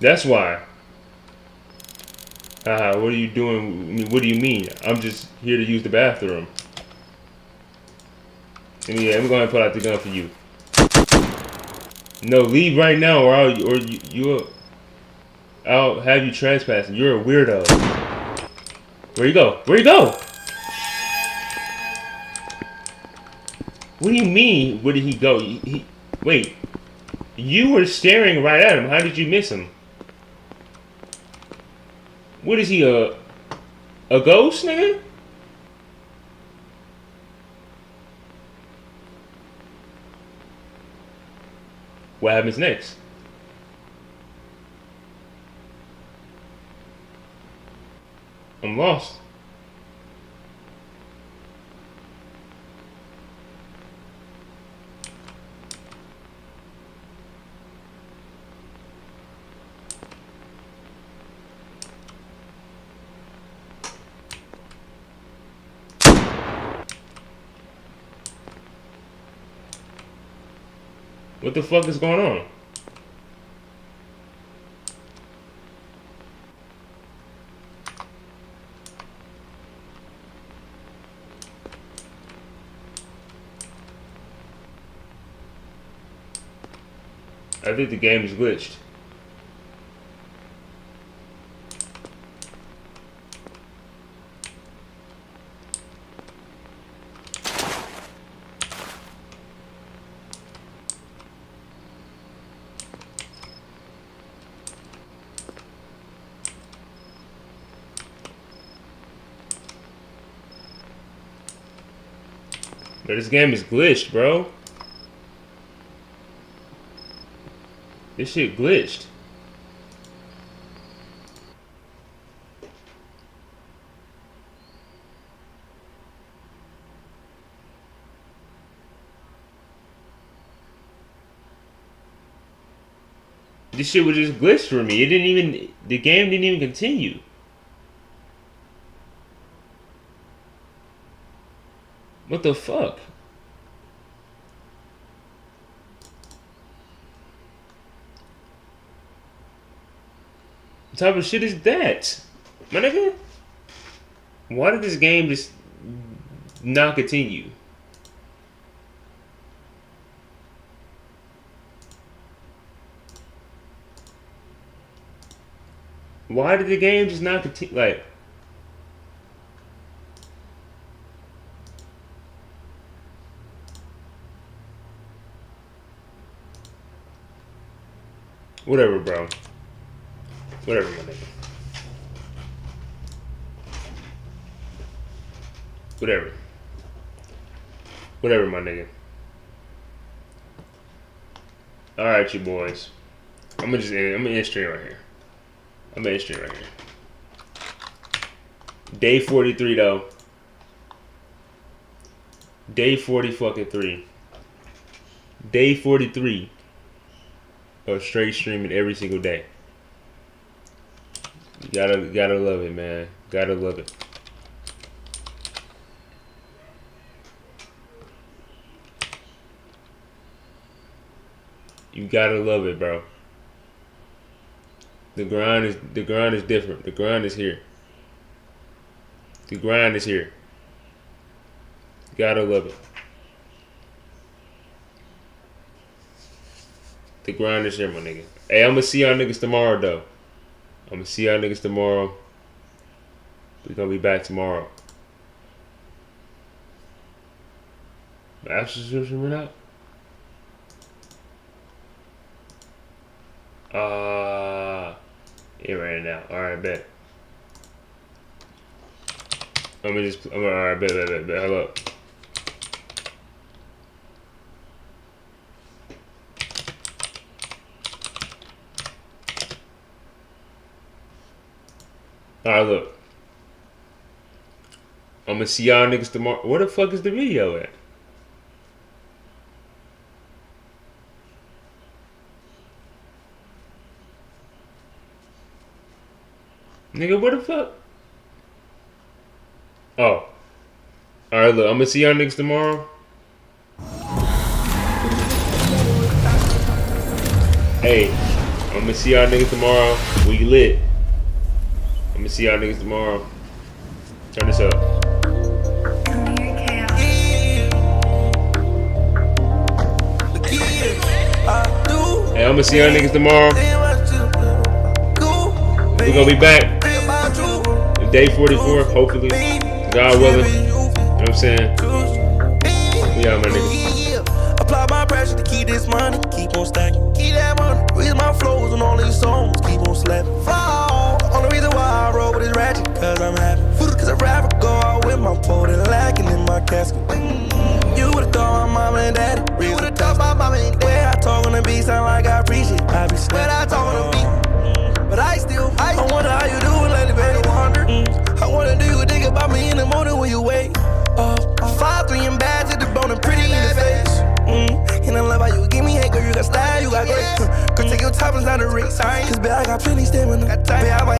That's why. What are you doing? What do you mean? I'm just here to use the bathroom. And yeah, I'm going to pull out the gun for you. No, leave right now, or I'll have you trespassing. You're a weirdo. Where you go? Where you go? What do you mean? Where did he go? Wait. You were staring right at him. How did you miss him? What is he, a ghost, nigga? What happens next? I'm lost. What the fuck is going on? I think the game is glitched. But this game is glitched, bro. This shit glitched. This shit was just glitched for me. The game didn't even continue. What the fuck? What type of shit is that? My nigga? Why did this game just not continue? Why did the game just not continue? Like, whatever, bro. Whatever, my nigga. Whatever. Whatever, my nigga. Alright, you boys. I'm gonna end stream right here. I'm gonna end stream right here. Day 43, though. Day 40 fucking 3. Day 43 of straight streaming every single day. You gotta love it, man. Gotta love it. You gotta love it, bro. The grind is different. The grind is here. The grind is here. You gotta love it. The grind is here, my nigga. Hey, I'm gonna see y'all niggas tomorrow, though. I'm gonna see y'all niggas tomorrow. We're gonna be back tomorrow. Apple subscription went out? It ran out. Alright, bet. Alright, bet. Hold up. Alright, look. I'm gonna see y'all niggas tomorrow. Where the fuck is the video at? Nigga, what the fuck? Oh. Alright, look. I'm gonna see y'all niggas tomorrow. Hey. I'm gonna see y'all niggas tomorrow. We lit. I'm gonna see y'all niggas tomorrow. Turn this up. Hey, I'm gonna see y'all niggas tomorrow. We're gonna be back. Day 44, hopefully. God willing. You know what I'm saying? We out, my niggas. Apply my pressure to keep this money, keep on stacking. Keep that money. Read my flows on all these songs, keep on slapping. Fall. Only reason why I roll with this ratchet, cause I'm happy. Cause I'd rather go out with my pole than lacking in my casket. You would've thought my mama and daddy. You would've thought my mama and daddy. I talk on the beat, sound like I appreciate it. I be sweat, I talk on the beat. But I wonder how you do it lately, baby. I wanna do you think about me in the morning when you wake up. 5'3" and bad to the bone and pretty in the face. And I love how you give me hate, girl. You got style, you got grace. Girl, take your time, it's not a race. Cause babe, I got plenty stamina. Babe, I might